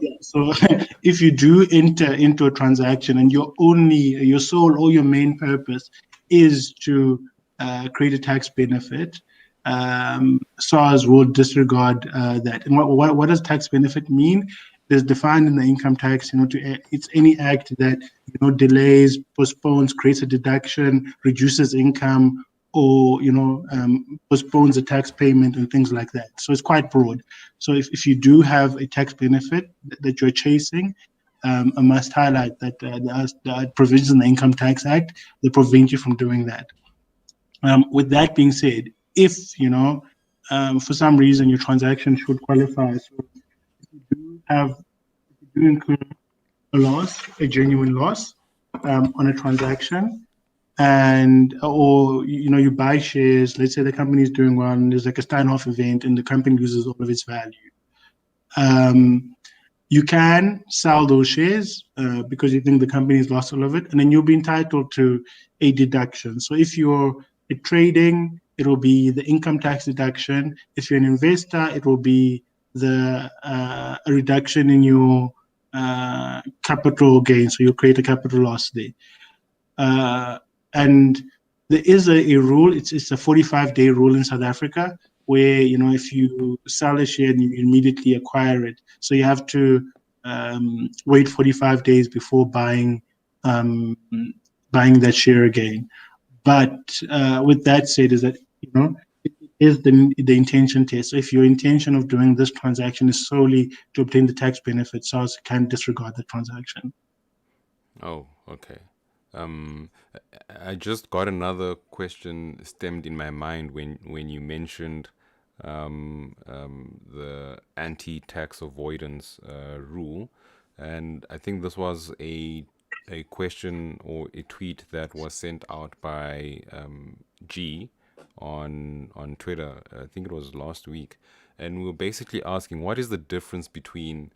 if you do enter into a transaction and your sole or your main purpose is to create a tax benefit, SARS will disregard that. And what does tax benefit mean? It's defined in the income tax, it's any act that, delays, postpones, creates a deduction, reduces income, or, postpones a tax payment and things like that. So it's quite broad. So if you do have a tax benefit that you're chasing, I must highlight that there are provisions in the Income Tax Act that prevent you from doing that. With that being said, if, for some reason your transaction should qualify, so if you do incur a loss, a genuine loss on a transaction, or you buy shares, let's say the company is doing well and there's like a standoff event and the company loses all of its value. You can sell those shares because you think the company has lost all of it, and then you'll be entitled to a deduction. So if you're trading, it will be the income tax deduction. If you're an investor, it will be a reduction in your capital gain. So you'll create a capital loss there. And there is a rule, it's a 45-day rule in South Africa, where, if you sell a share and you immediately acquire it, so you have to wait 45 days before buying that share again. But with that said, is that, it is the intention test. So if your intention of doing this transaction is solely to obtain the tax benefit, SARS can disregard the transaction. Oh, okay. I just got another question stemmed in my mind when you mentioned the anti-tax avoidance rule, and I think this was a question or a tweet that was sent out by G on Twitter. I think it was last week, and we were basically asking, what is the difference between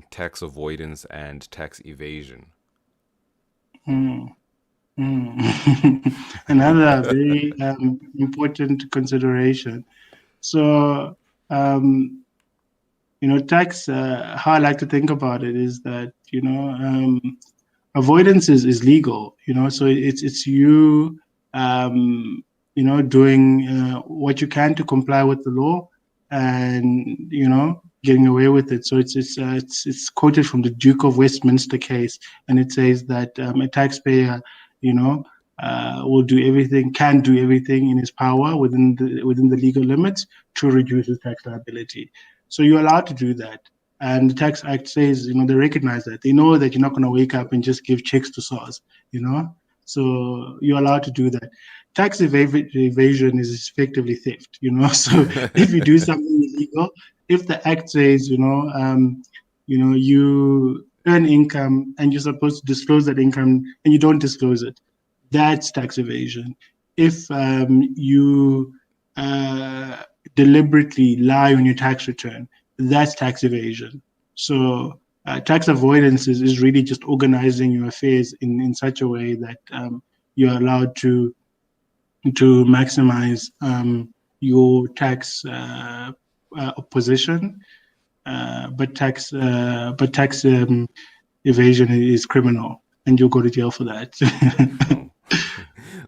tax avoidance and tax evasion? Another very important consideration. So, tax, how I like to think about it is that, avoidance is legal, so it's you, doing what you can to comply with the law and, getting away with it. So it's quoted from the Duke of Westminster case, and it says that a taxpayer, can do everything in his power within the legal limits to reduce his tax liability. So you're allowed to do that. And the Tax Act says, they recognize that. They know that you're not going to wake up and just give checks to SARS, So you're allowed to do that. Tax evasion is effectively theft, So if you do something illegal, if the Act says, you earn income and you're supposed to disclose that income and you don't disclose it, that's tax evasion. If you deliberately lie on your tax return, that's tax evasion. So tax avoidance is really just organizing your affairs in such a way that you're allowed to to maximize your tax position, but tax evasion is criminal, and you'll go to jail for that. Oh.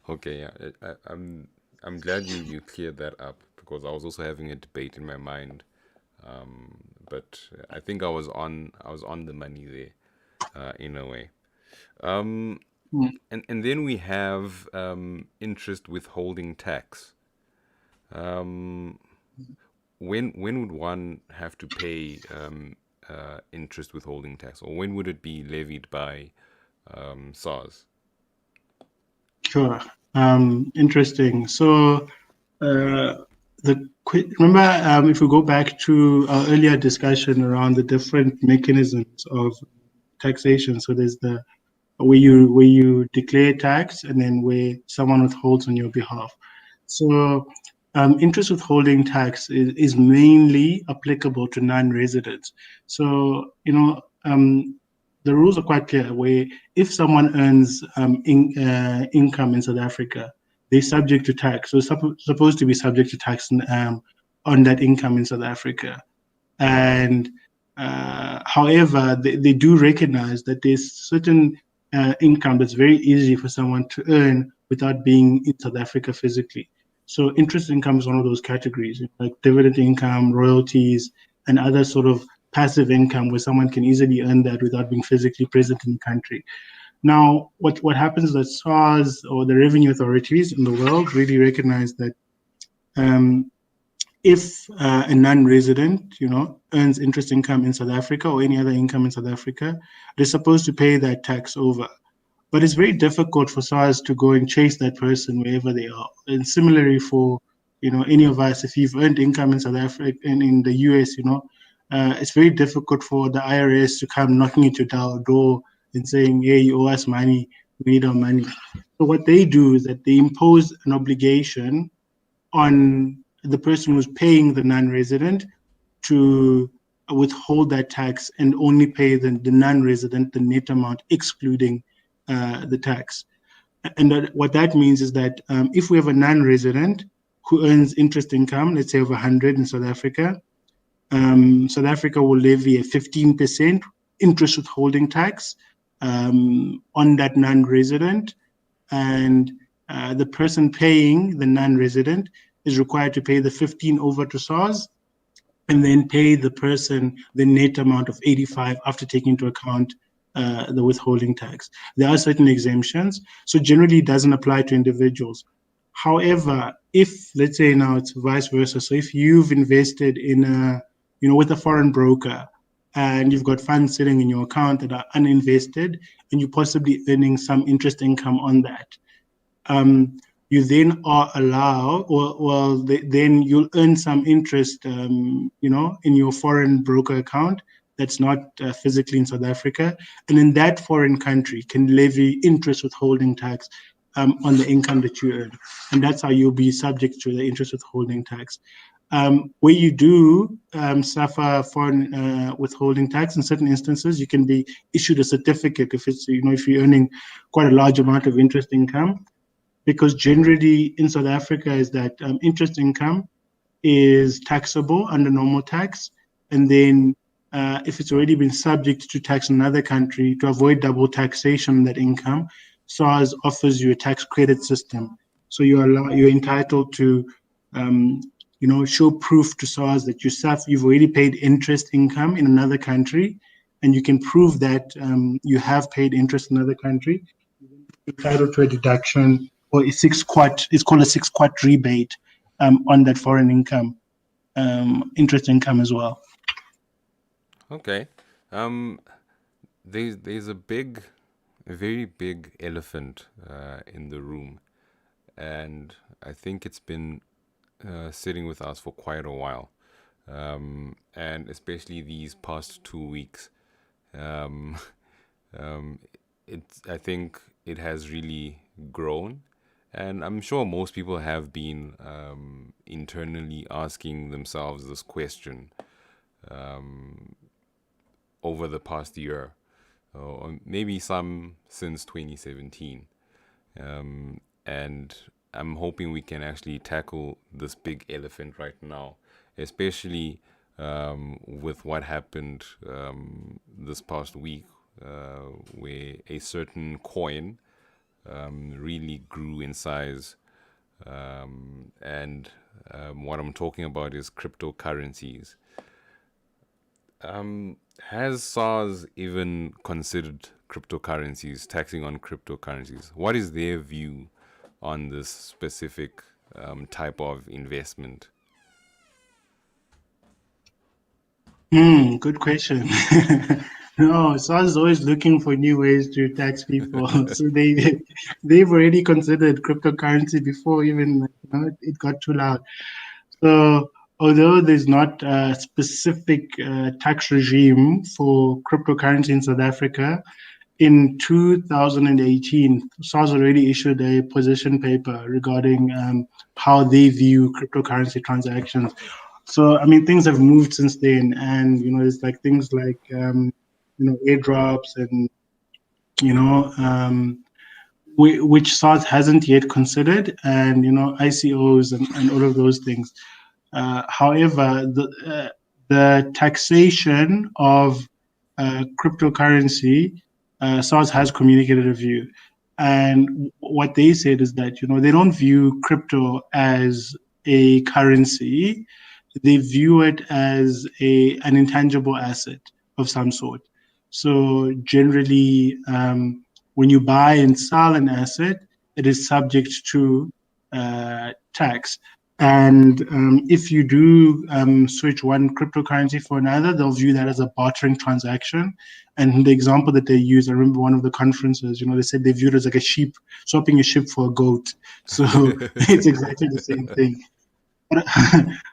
Okay, yeah. I'm glad you cleared that up, because I was also having a debate in my mind. But I think I was on the money there, in a way. Um, and then we have interest withholding tax. Um, when would one have to pay interest withholding tax, or when would it be levied by SARS? Sure. Interesting. So, remember, if we go back to our earlier discussion around the different mechanisms of taxation. So there's the where you declare tax, and then where someone withholds on your behalf. So, interest withholding tax is mainly applicable to non-residents. So, the rules are quite clear. Where if someone earns income in South Africa, they're subject to tax. So, supposed to be subject to tax on that income in South Africa. And however, they do recognize that there's certain income that's very easy for someone to earn without being in South Africa physically. So interest income is one of those categories, like dividend income, royalties, and other sort of passive income where someone can easily earn that without being physically present in the country. Now, what happens is that SARS or the revenue authorities in the world really recognize that um, if a non-resident, earns interest income in South Africa or any other income in South Africa, they're supposed to pay that tax over. But it's very difficult for SARS to go and chase that person wherever they are. And similarly for, any of us, if you've earned income in South Africa and in the US, it's very difficult for the IRS to come knocking at your door and saying, hey, you owe us money, we need our money. So what they do is that they impose an obligation on the person who's paying the non-resident to withhold that tax and only pay the non-resident the net amount, excluding the tax. And what that means is that if we have a non-resident who earns interest income, let's say of 100 in South Africa, South Africa will levy a 15% interest withholding tax on that non-resident, and the person paying the non-resident is required to pay the 15 over to SARS and then pay the person the net amount of 85 after taking into account the withholding tax. There are certain exemptions, so generally it doesn't apply to individuals. However, if let's say now it's vice versa, so if you've invested in with a foreign broker and you've got funds sitting in your account that are uninvested and you're possibly earning some interest income on that, you then are allowed, then you'll earn some interest, in your foreign broker account that's not physically in South Africa, and in that foreign country can levy interest withholding tax on the income that you earn, and that's how you'll be subject to the interest withholding tax. Where you do suffer foreign withholding tax, in certain instances, you can be issued a certificate if you're earning quite a large amount of interest income, because generally in South Africa is that interest income is taxable under normal tax. And then if it's already been subject to tax in another country, to avoid double taxation on that income, SARS offers you a tax credit system. So you're entitled to show proof to SARS that you've already paid interest income in another country, and you can prove that you have paid interest in another country, entitled to a deduction or it's called a 6 quart rebate on that foreign income, interest income as well. Okay. Um, there's a very big elephant in the room, and I think it's been sitting with us for quite a while, and especially these past 2 weeks. Um, I think it has really grown, and I'm sure most people have been internally asking themselves this question over the past year, or maybe some since 2017. And I'm hoping we can actually tackle this big elephant right now, especially with what happened this past week, where a certain coin really grew in size. And what I'm talking about is cryptocurrencies. Has SARS even considered cryptocurrencies, taxing on cryptocurrencies? What is their view on this specific type of investment? Good question. No, SARS is always looking for new ways to tax people. So they've already considered cryptocurrency before even it got too loud. So although there's not a specific tax regime for cryptocurrency in South Africa, in 2018, SARS already issued a position paper regarding how they view cryptocurrency transactions. So, I mean, things have moved since then, and it's like things like airdrops and which SARS hasn't yet considered, and ICOs and all of those things. However, the taxation of cryptocurrency, SARS has communicated a view, and what they said is that they don't view crypto as a currency; they view it as an intangible asset of some sort. So generally, when you buy and sell an asset, it is subject to tax. And if you do switch one cryptocurrency for another, they'll view that as a bartering transaction. And the example that they use, I remember one of the conferences, they said they viewed it as like a sheep, swapping a sheep for a goat. So it's exactly the same thing. But,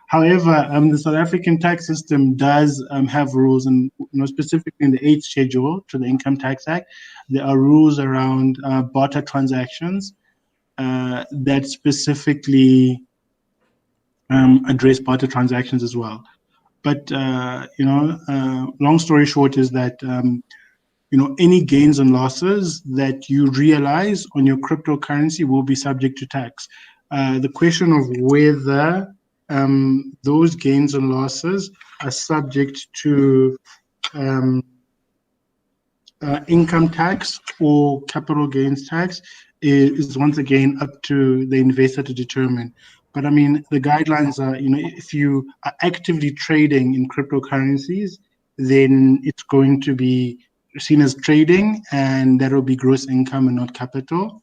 however, the South African tax system does have rules, and specifically in the 8th schedule to the Income Tax Act, there are rules around barter transactions that specifically address barter transactions as well. But long story short is that any gains and losses that you realize on your cryptocurrency will be subject to tax. The question of whether those gains and losses are subject to income tax or capital gains tax is once again up to the investor to determine. But I mean, the guidelines are, if you are actively trading in cryptocurrencies, then it's going to be seen as trading, and that will be gross income and not capital.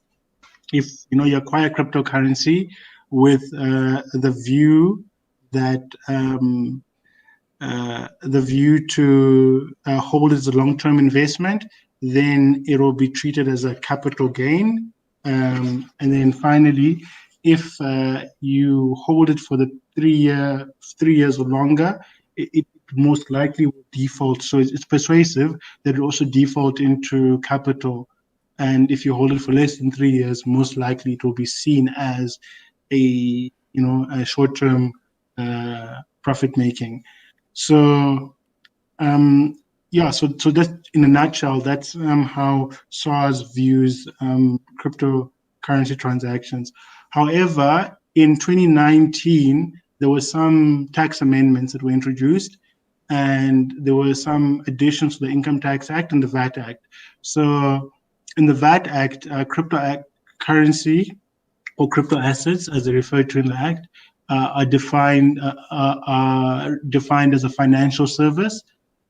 If you acquire cryptocurrency with the view that to hold as a long-term investment, then it will be treated as a capital gain. And then finally, if you hold it for the 3 years or longer, it most likely will default. So it's persuasive that it also default into capital. And if you hold it for less than 3 years, most likely it will be seen as a short-term profit making. So so that in a nutshell, that's how SARS views cryptocurrency transactions. However, in 2019, there were some tax amendments that were introduced, and there were some additions to the Income Tax Act and the VAT Act. So in the VAT Act, cryptocurrency or crypto assets, as they refer to in the Act, are defined as a financial service,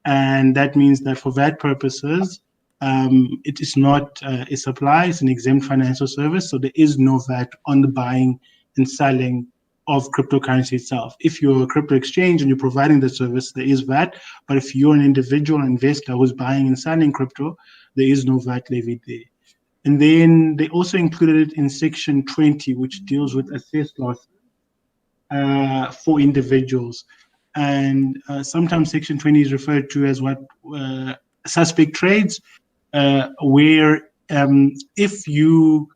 and that means that for VAT purposes, it is not a supply; it's an exempt financial service. So there is no VAT on the buying and selling of cryptocurrency itself. If you're a crypto exchange and you're providing the service, there is VAT. But if you're an individual investor who's buying and selling crypto, there is no VAT levied there. And then they also included it in Section 20, which deals with assessed loss for individuals. And sometimes Section 20 is referred to as what suspect trades, where if you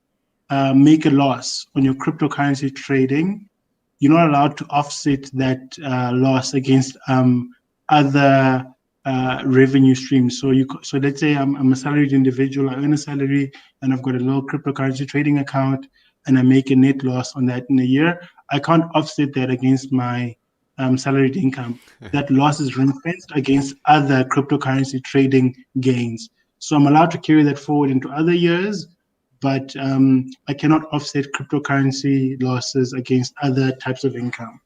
make a loss on your cryptocurrency trading, you're not allowed to offset that loss against other revenue streams. So let's say I'm a salaried individual, I earn a salary, and I've got a little cryptocurrency trading account, and I make a net loss on that in a year. I can't offset that against my salaried income. That loss is ring-fenced against other cryptocurrency trading gains. So I'm allowed to carry that forward into other years, but I cannot offset cryptocurrency losses against other types of income.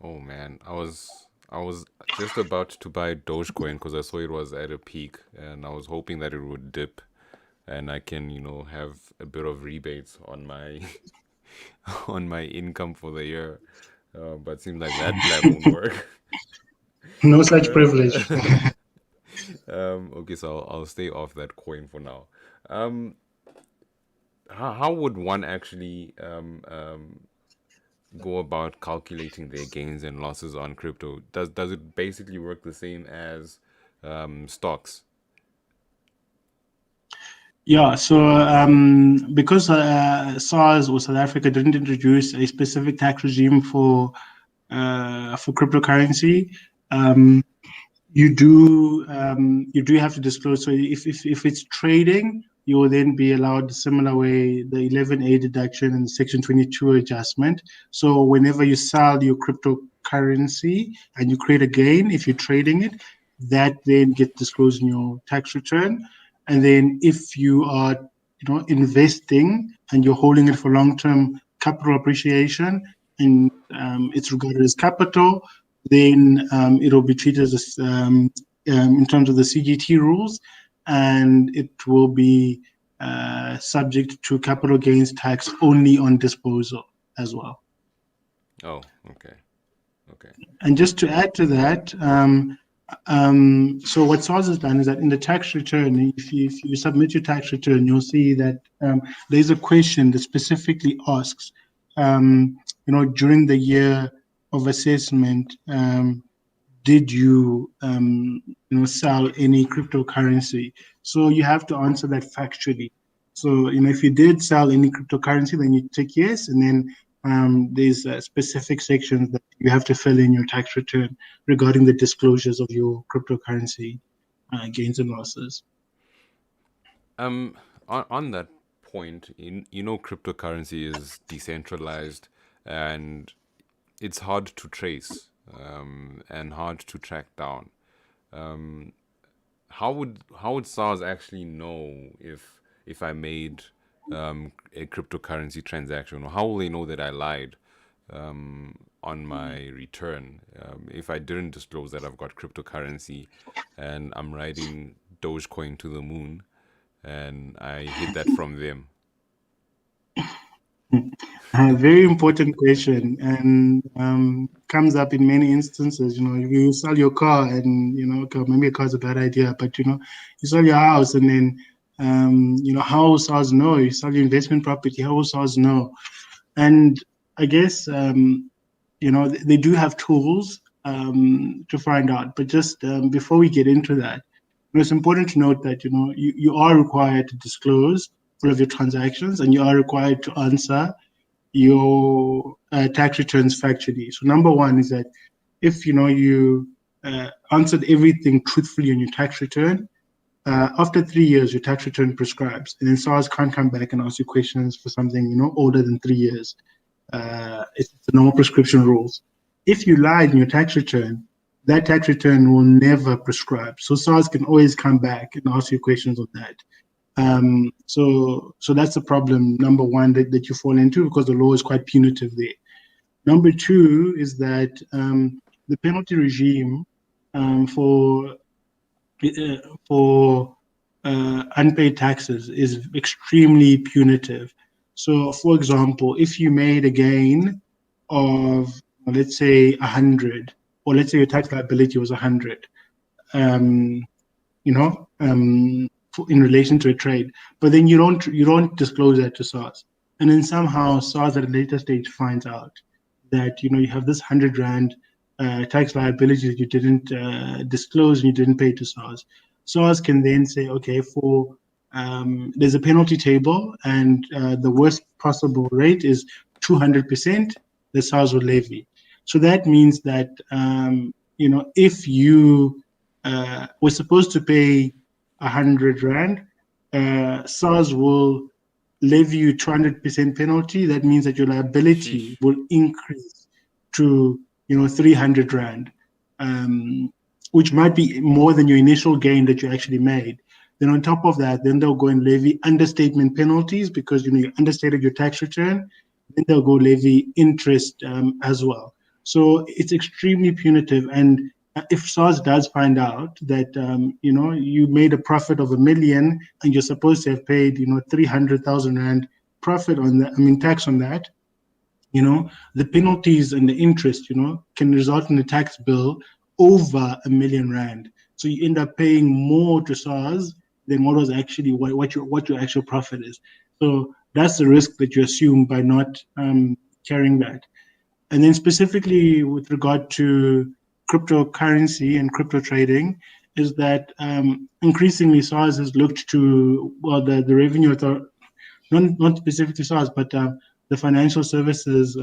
Oh man, I was just about to buy Dogecoin because I saw it was at a peak, and I was hoping that it would dip, and I can have a bit of rebates on my on my income for the year. But it seems like that plan won't work. No such privilege. Okay, so I'll stay off that coin for now. Um, how would one actually go about calculating their gains and losses on crypto? Does it basically work the same as stocks? Yeah, so because SARS or South Africa didn't introduce a specific tax regime for cryptocurrency, um, you do have to disclose. So if it's trading, you will then be allowed a similar way the 11A deduction and the Section 22 adjustment. So whenever you sell your cryptocurrency and you create a gain, if you're trading it, that then gets disclosed in your tax return. And then if you are investing and you're holding it for long-term capital appreciation and it's regarded as capital, then it'll be treated as in terms of the CGT rules, and it will be subject to capital gains tax only on disposal as well. Oh, okay. And just to add to that, so what SARS has done is that in the tax return, if you submit your tax return, you'll see that there's a question that specifically asks, during the year of assessment, did you sell any cryptocurrency? So you have to answer that factually. So if you did sell any cryptocurrency, then you tick yes, and then there's specific sections that you have to fill in your tax return regarding the disclosures of your cryptocurrency gains and losses. On that point, cryptocurrency is decentralized, and it's hard to trace and hard to track down. How would SARS actually know if I made a cryptocurrency transaction, or how will they know that I lied on my return if I didn't disclose that I've got cryptocurrency and I'm riding Dogecoin to the moon and I hid that from them? A very important question, and comes up in many instances. You sell your car, and okay, maybe a car is a bad idea, but you sell your house, and then how will SARS know? You sell your investment property, how will SARS know? And I guess they do have tools to find out. But just before we get into that, it's important to note that you are required to disclose all of your transactions, and you are required to answer your tax returns factually. So number one is that if you answered everything truthfully on your tax return, after 3 years your tax return prescribes, and then SARS can't come back and ask you questions for something older than 3 years. It's the normal prescription rules. If you lied in your tax return, that tax return will never prescribe. So SARS can always come back and ask you questions on that. So that's the problem, number one, that you fall into, because the law is quite punitive there. Number two is that the penalty regime for unpaid taxes is extremely punitive. So, for example, if you made a gain of, let's say, 100, or let's say your tax liability was 100, in relation to a trade, but then you don't disclose that to SARS, and then somehow SARS at a later stage finds out that you have this 100 rand tax liability that you didn't disclose and you didn't pay to SARS. SARS can then say, okay, for there's a penalty table, and the worst possible rate is 200% that SARS will levy. So that means that if you were supposed to pay 100 Rand, SARS will levy you 200% penalty. That means that your liability will increase to 300 Rand, which might be more than your initial gain that you actually made. Then on top of that, then they'll go and levy understatement penalties because you understated your tax return. Then they'll go levy interest as well. So it's extremely punitive. And if SARS does find out that you made a profit of 1 million and you're supposed to have paid 300,000 Rand profit on that, tax on that, the penalties and the interest can result in a tax bill over 1 million Rand. So you end up paying more to SARS than what was actually what your actual profit is. So that's the risk that you assume by not carrying that. And then specifically with regard to cryptocurrency and crypto trading, is that increasingly SARS has looked to, the revenue authority, not specifically SARS, but the financial services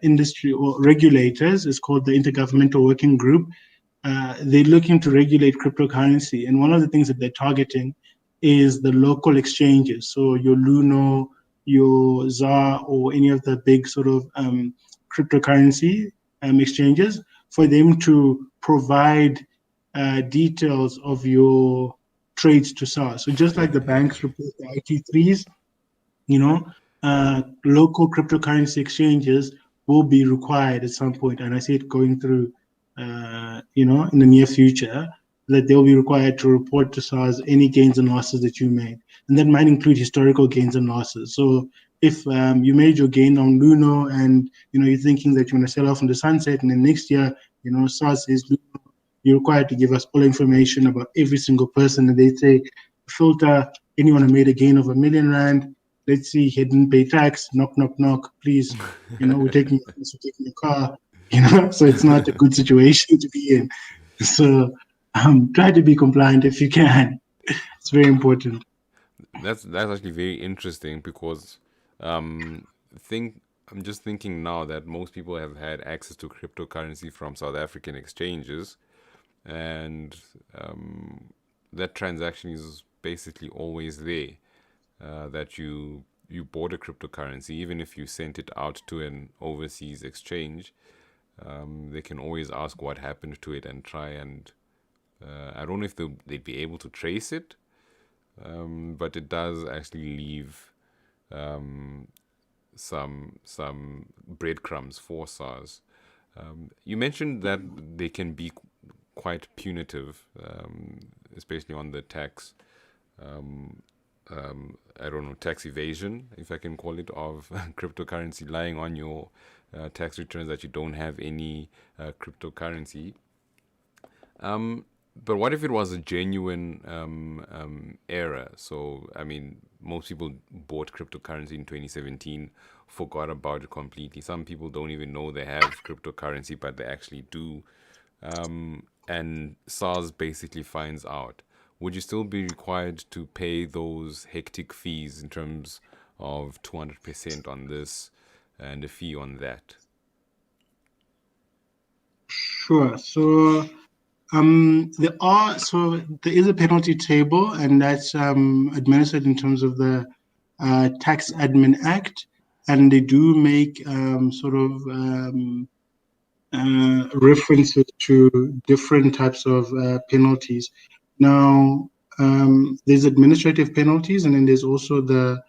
industry or regulators, is called the Intergovernmental Working Group. They're looking to regulate cryptocurrency. And one of the things that they're targeting is the local exchanges. So your Luno, your ZAR, or any of the big sort of cryptocurrency exchanges, for them to provide details of your trades to SARS. So just like the banks report the IT3s, local cryptocurrency exchanges will be required at some point, and I see it going through, in the near future, that they'll be required to report to SARS any gains and losses that you made, and that might include historical gains and losses. So if you made your gain on Luno and you're thinking that you want to sell off in the sunset, and then next year, SARS says Luno, you're required to give us all information about every single person, and they say filter anyone who made a gain of 1 million Rand. Let's see, he didn't pay tax. Knock, knock, knock. Please, we're taking your car. So it's not a good situation to be in. So try to be compliant if you can. It's very important. That's actually very interesting because I'm just thinking now that most people have had access to cryptocurrency from South African exchanges, and that transaction is basically always there. That you bought a cryptocurrency, even if you sent it out to an overseas exchange, they can always ask what happened to it and try and I don't know if they'd be able to trace it, but it does actually leave some breadcrumbs for SARS. You mentioned that they can be quite punitive, especially on the tax. Tax evasion, if I can call it, of cryptocurrency, lying on your tax returns that you don't have any cryptocurrency. But what if it was a genuine error? So, most people bought cryptocurrency in 2017, forgot about it completely. Some people don't even know they have cryptocurrency, but they actually do. And SARS basically finds out. Would you still be required to pay those hectic fees in terms of 200% on this and a fee on that? Sure. So there is a penalty table, and that's administered in terms of the Tax Admin Act, and they do make references to different types of penalties. Now, there's administrative penalties, and then there's also the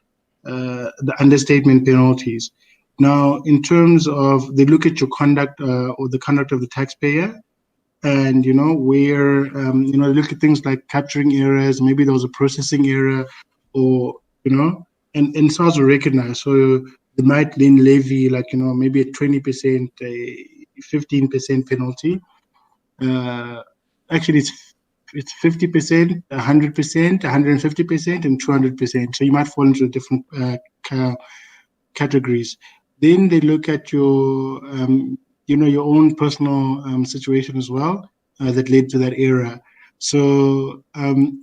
understatement penalties. Now, in terms of, they look at your conduct or the conduct of the taxpayer, and where they look at things like capturing errors. Maybe there was a processing error, or and SARS will recognize. So they might then levy maybe a 20%, a 15% penalty. Actually, it's 50%, 100%, 150%, and 200%. So you might fall into different categories. Then they look at your your own personal situation as well that led to that error. So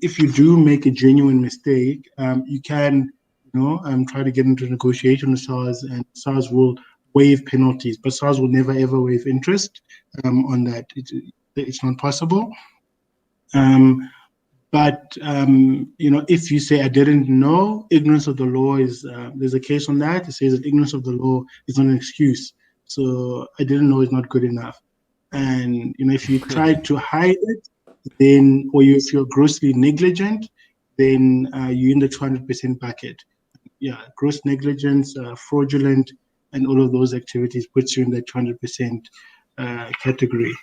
if you do make a genuine mistake, you can try to get into negotiation with SARS, and SARS will waive penalties, but SARS will never ever waive interest on that. it's not possible. But if you say I didn't know, ignorance of the law is there's a case on that. It says that ignorance of the law is not an excuse. So I didn't know is not good enough. And if you try to hide it, then if you're grossly negligent, then you're in the 200% bucket. Yeah, gross negligence, fraudulent, and all of those activities puts you in that 200% category.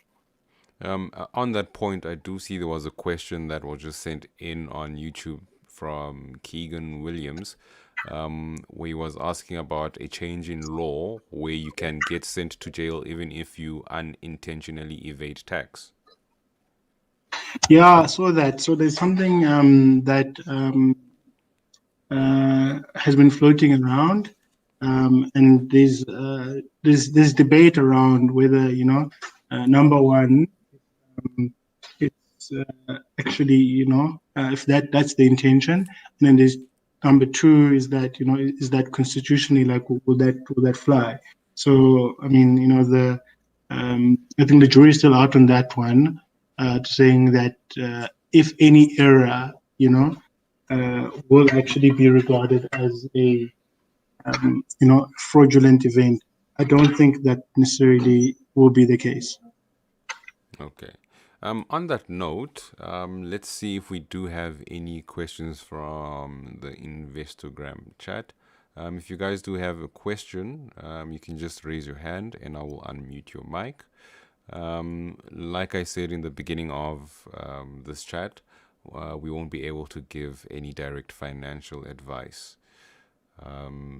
On that point, I do see there was a question that was just sent in on YouTube from Keegan Williams, where he was asking about a change in law where you can get sent to jail even if you unintentionally evade tax. Yeah, I saw that. So there's something that has been floating around, and there's debate around whether number one, it's actually if that's the intention, and then there's number two is that is that constitutionally, like, will that fly? So I mean I think the jury is still out on that one, saying that if any error will actually be regarded as a fraudulent event. I don't think that necessarily will be the case. Okay. On that note, let's see if we do have any questions from the Investogram chat. If you guys do have a question, you can just raise your hand and I will unmute your mic. Like I said in the beginning of this chat, we won't be able to give any direct financial advice.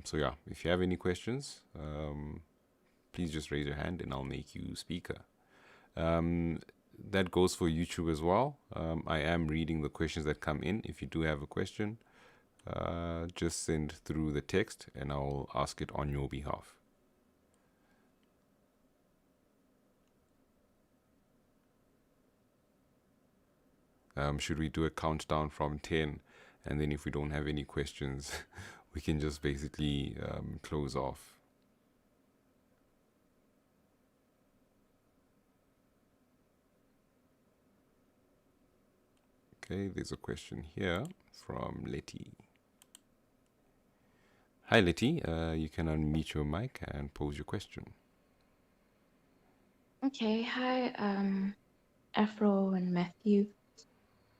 So yeah, if you have any questions, please just raise your hand and I'll make you speaker. That goes for YouTube as well. I am reading the questions that come in. If you do have a question, just send through the text and I'll ask it on your behalf. Should we do a countdown from 10? And then if we don't have any questions, we can just basically close off. Okay, there's a question here from Letty. Hi Letty, you can unmute your mic and pose your question. Okay, hi, Afro and Matthew.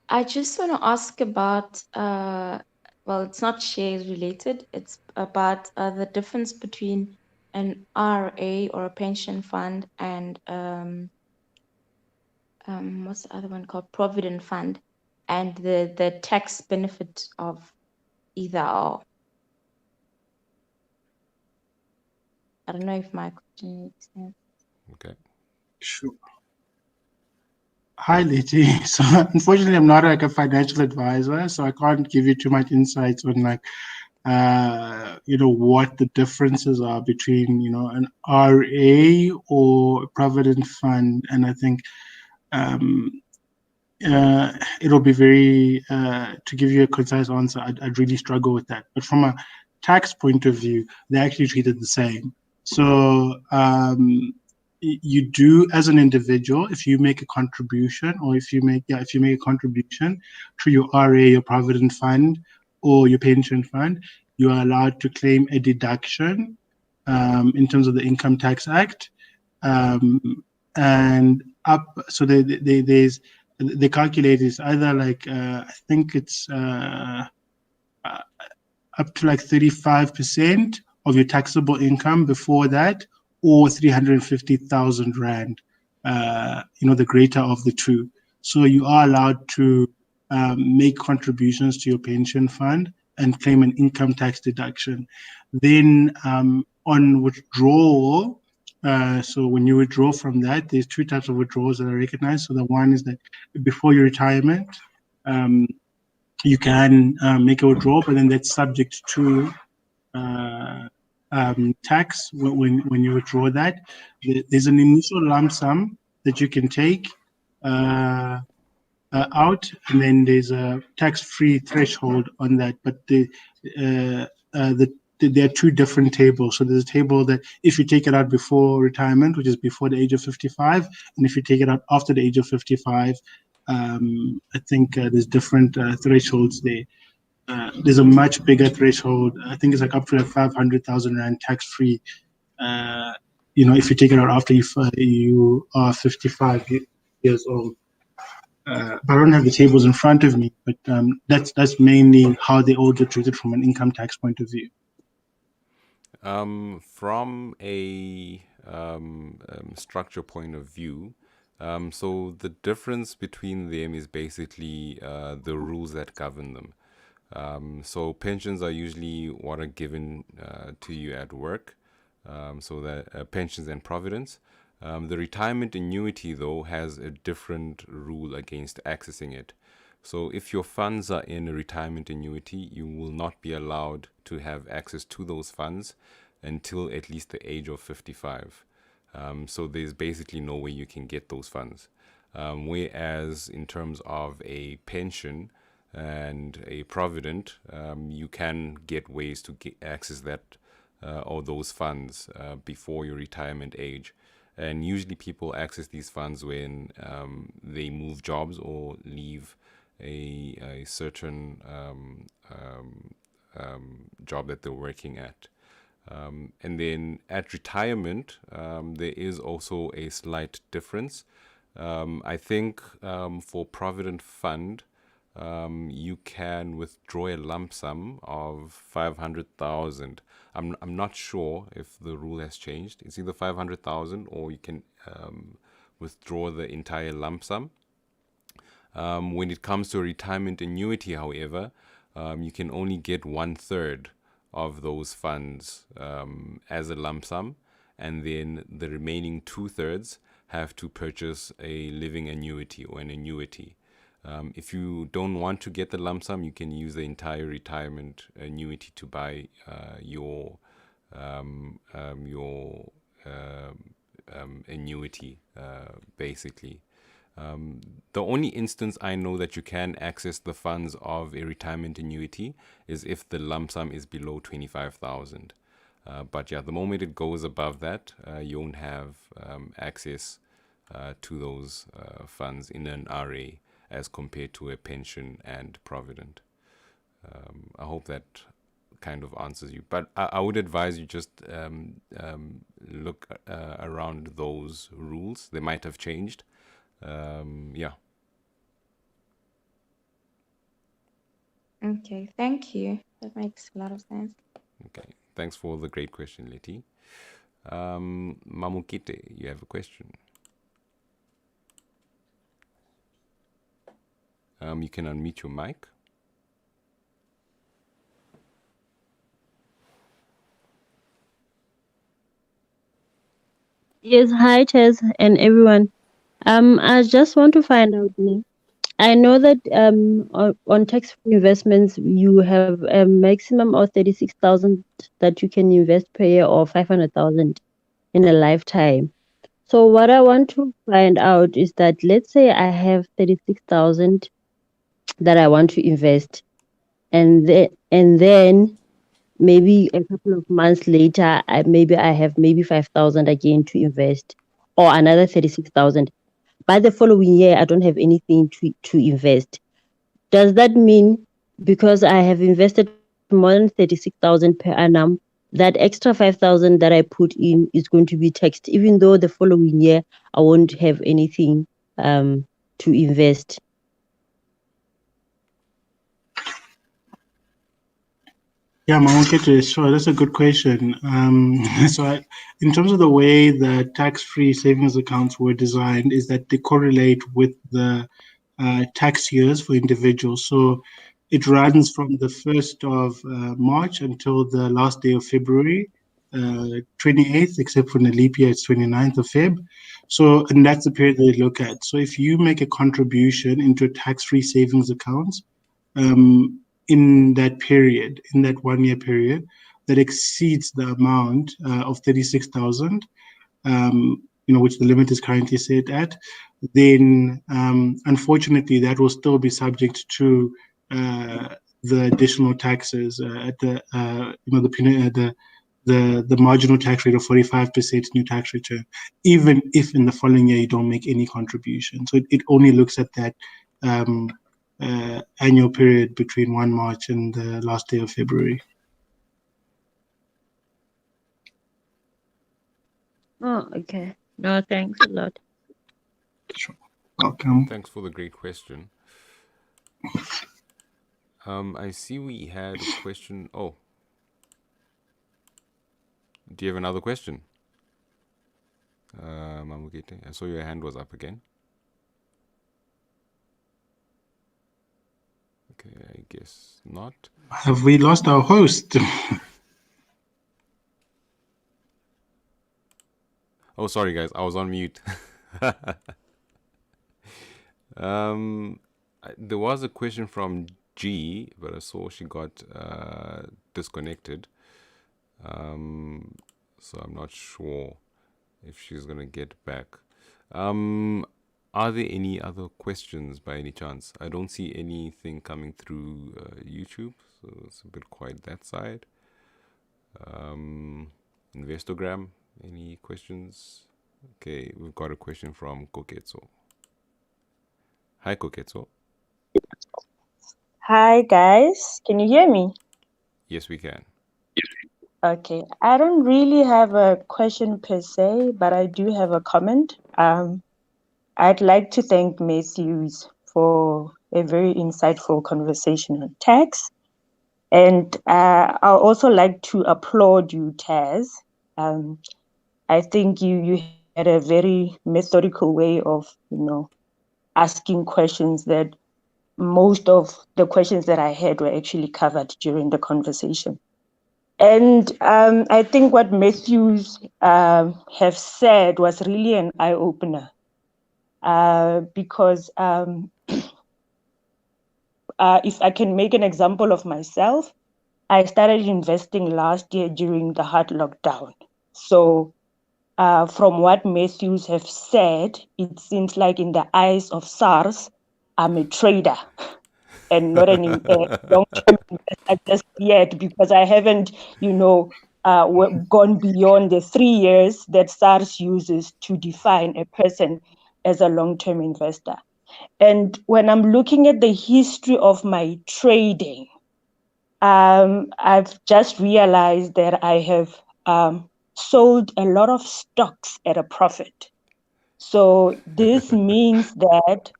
I just want to ask about, well, it's not shares related, it's about the difference between an RA or a pension fund and what's the other one called? Provident fund, and the tax benefit of either or. I don't know if my question makes sense. Okay. Sure. Hi, Letty. So unfortunately, I'm not like a financial advisor, so I can't give you too much insights on like what the differences are between an RA or a provident fund, and I think it'll be very to give you a concise answer. I'd really struggle with that. But from a tax point of view, they're actually treated the same. So you do, as an individual, if you make a contribution, or if you make a contribution to your RA, your provident fund, or your pension fund, you are allowed to claim a deduction in terms of the Income Tax Act, and up. So they calculate is either like I think it's up to like 35% of your taxable income before that, or 350,000 rand, the greater of the two. So you are allowed to make contributions to your pension fund and claim an income tax deduction. Then on withdrawal, so when you withdraw from that, there's two types of withdrawals that are recognized. So the one is that before your retirement, you can make a withdrawal, but then that's subject to tax when you withdraw that. There's an initial lump sum that you can take out, and then there's a tax-free threshold on that. But the there are two different tables. So there's a table that if you take it out before retirement, which is before the age of 55, and if you take it out after the age of 55, I think there's different thresholds there. There's a much bigger threshold. I think it's like up to like 500,000 rand tax-free. If you take it out after you are 55 years old. But I don't have the tables in front of me. But that's mainly how they all get treated from an income tax point of view. From a structure point of view, so the difference between them is basically the rules that govern them. So pensions are usually what are given to you at work, so that pensions and providence. The retirement annuity, though, has a different rule against accessing it. So if your funds are in a retirement annuity, you will not be allowed to have access to those funds until at least the age of 55. So there's basically no way you can get those funds. Whereas in terms of a pension and a provident, you can get ways to access that or those funds before your retirement age. And usually people access these funds when they move jobs or leave a certain job that they're working at. And then at retirement, there is also a slight difference. I think for Provident Fund, you can withdraw a lump sum of 500,000. I'm not sure if the rule has changed. It's either 500,000 or you can withdraw the entire lump sum. When it comes to a retirement annuity, however, you can only get 1/3 of those funds as a lump sum, and then the remaining 2/3 have to purchase a living annuity or an annuity. If you don't want to get the lump sum, you can use the entire retirement annuity to buy your annuity, basically. The only instance I know that you can access the funds of a retirement annuity is if the lump sum is below 25,000. But yeah, the moment it goes above that, you won't have access to those funds in an RA as compared to a pension and provident. I hope that kind of answers you. But I would advise you just look around those rules. They might have changed. Yeah. Okay, thank you. That makes a lot of sense. Okay. Thanks for the great question, Letty. Mamukite, you have a question. You can unmute your mic. Yes, hi Tess and everyone. I just want to find out now. I know that on tax-free investments you have a maximum of 36,000 that you can invest per year, or 500,000 in a lifetime. So what I want to find out is that, let's say I have 36,000 that I want to invest, and then maybe a couple of months later, I have maybe 5,000 again to invest, or another 36,000. By the following year, I don't have anything to invest. Does that mean, because I have invested more than 36,000 per annum, that extra 5,000 that I put in is going to be taxed, even though the following year I won't have anything to invest? Yeah, Mamukete, sure, that's a good question. In terms of the way the tax-free savings accounts were designed, is that they correlate with the tax years for individuals. So it runs from the 1st of March until the last day of February, 28th, except for the leap year, it's 29th of Feb. So, and that's the period they look at. So if you make a contribution into a tax-free savings account, in that period, in that 1 year period, that exceeds the amount of 36,000, which the limit is currently set at, then unfortunately that will still be subject to the additional taxes at the the marginal tax rate of 45% new tax return, even if in the following year you don't make any contribution. So it only looks at that annual period between 1 March and the last day of February. Oh, okay. No, thanks a lot. Sure. Welcome. Thanks for the great question. I see we had a question. Oh, do you have another question? Mamukete, I saw your hand was up again. Okay, I guess not. Have we lost our host? Oh, sorry guys, I was on mute. There was a question from G, but I saw she got disconnected. So I'm not sure if she's gonna get back. Are there any other questions by any chance? I don't see anything coming through YouTube, so it's a bit quiet that side. Investogram, any questions? Okay, we've got a question from Koketso. Hi, Koketso. Hi guys, can you hear me? Yes, we can. Okay, I don't really have a question per se, but I do have a comment. I'd like to thank Matthews for a very insightful conversation on tax. And I'll also like to applaud you, Taz. I think you had a very methodical way of, asking questions that most of the questions that I had were actually covered during the conversation. And I think what Matthews have said was really an eye-opener because if I can make an example of myself, I started investing last year during the hard lockdown. So from what Matthews have said, it seems like in the eyes of SARS, I'm a trader and not an long-term investor just yet, because I haven't, gone beyond the 3 years that SARS uses to define a person as a long-term investor. And when I'm looking at the history of my trading, I've just realized that I have sold a lot of stocks at a profit. So this means that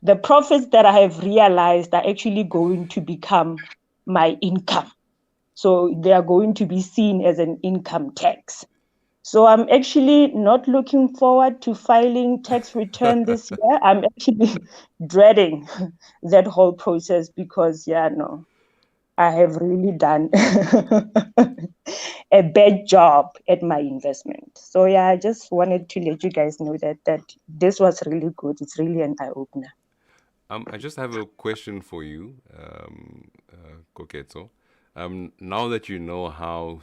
the profits that I have realized are actually going to become my income. So they are going to be seen as an income tax. So I'm actually not looking forward to filing tax return this year. I'm actually dreading that whole process because, I have really done a bad job at my investment. So I just wanted to let you guys know that this was really good. It's really an eye-opener. I just have a question for you, Koketso. Now that you know how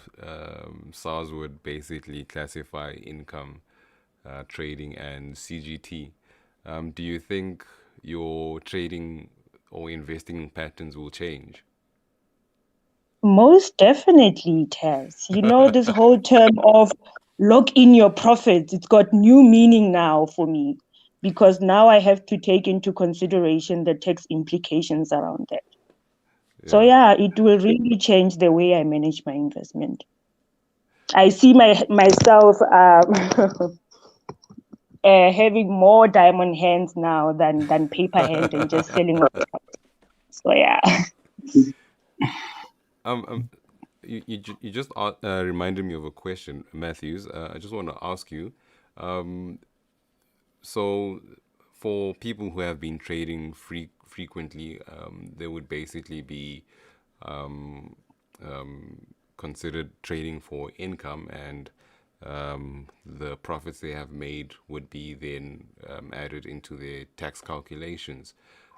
SARS would basically classify income, trading, and CGT, do you think your trading or investing patterns will change? Most definitely it has. This whole term of lock in your profits, it's got new meaning now for me because now I have to take into consideration the tax implications around that. So it will really change the way I manage my investment. I see myself having more diamond hands now than paper hand and just selling. So You just reminded me of a question, Matthews. I just want to ask you. So, for people who have been trading frequently, they would basically be considered trading for income, and the profits they have made would be then added into their tax calculations.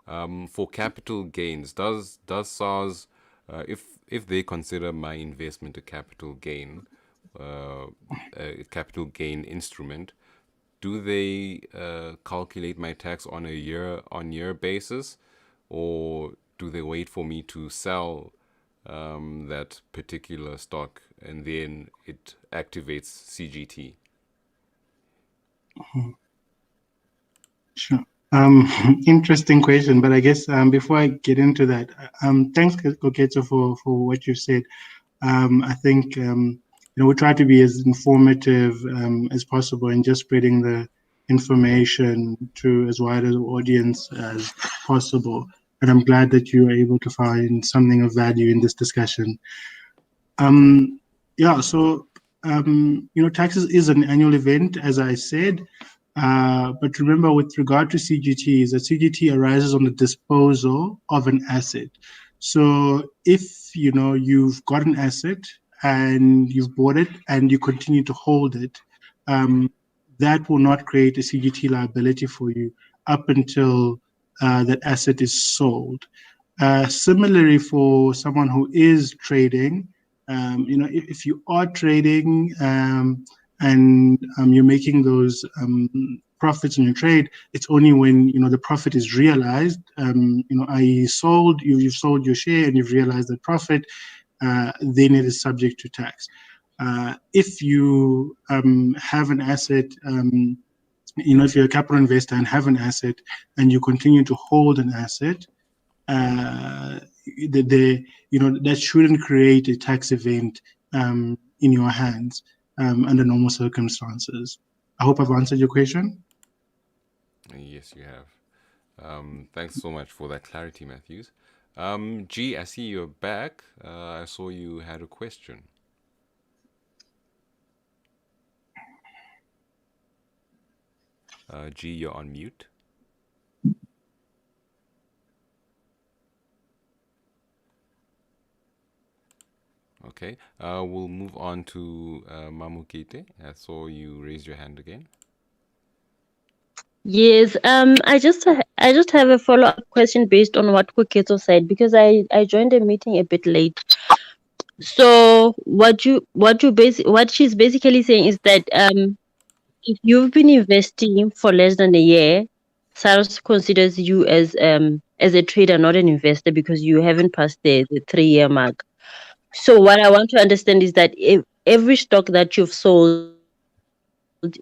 For capital gains, does SARS, if they consider my investment a capital gain instrument, do they calculate my tax on a year-on-year basis, or do they wait for me to sell that particular stock and then it activates CGT? Sure. Interesting question, but I guess before I get into that, thanks, Koketo, for what you've said. I think we try to be as informative as possible and just spreading the information to as wide an audience as possible. And I'm glad that you were able to find something of value in this discussion. Yeah, so taxes is an annual event, as I said. But remember, with regard to CGTs, a CGT arises on the disposal of an asset. So if you've got an asset and you've bought it and you continue to hold it, that will not create a CGT liability for you up until that asset is sold. Similarly, for someone who is trading, if you are trading and you're making those profits in your trade, it's only when the profit is realized, i.e. sold, you've sold your share and you've realized the profit, then it is subject to tax. If you have an asset, if you're a capital investor and have an asset and you continue to hold an asset, that shouldn't create a tax event in your hands under normal circumstances. I hope I've answered your question. Yes, you have. Thanks so much for that clarity, Matthews. G, I see you're back. I saw you had a question. G, you're on mute. Okay, we'll move on to Mamukete. I saw you raise your hand again. Yes, I just have a follow-up question based on what Koketo said, because I joined the meeting a bit late. So what she's basically saying is that if you've been investing for less than a year, SARS considers you as a trader, not an investor, because you haven't passed the 3-year mark. So what I want to understand is that if every stock that you've sold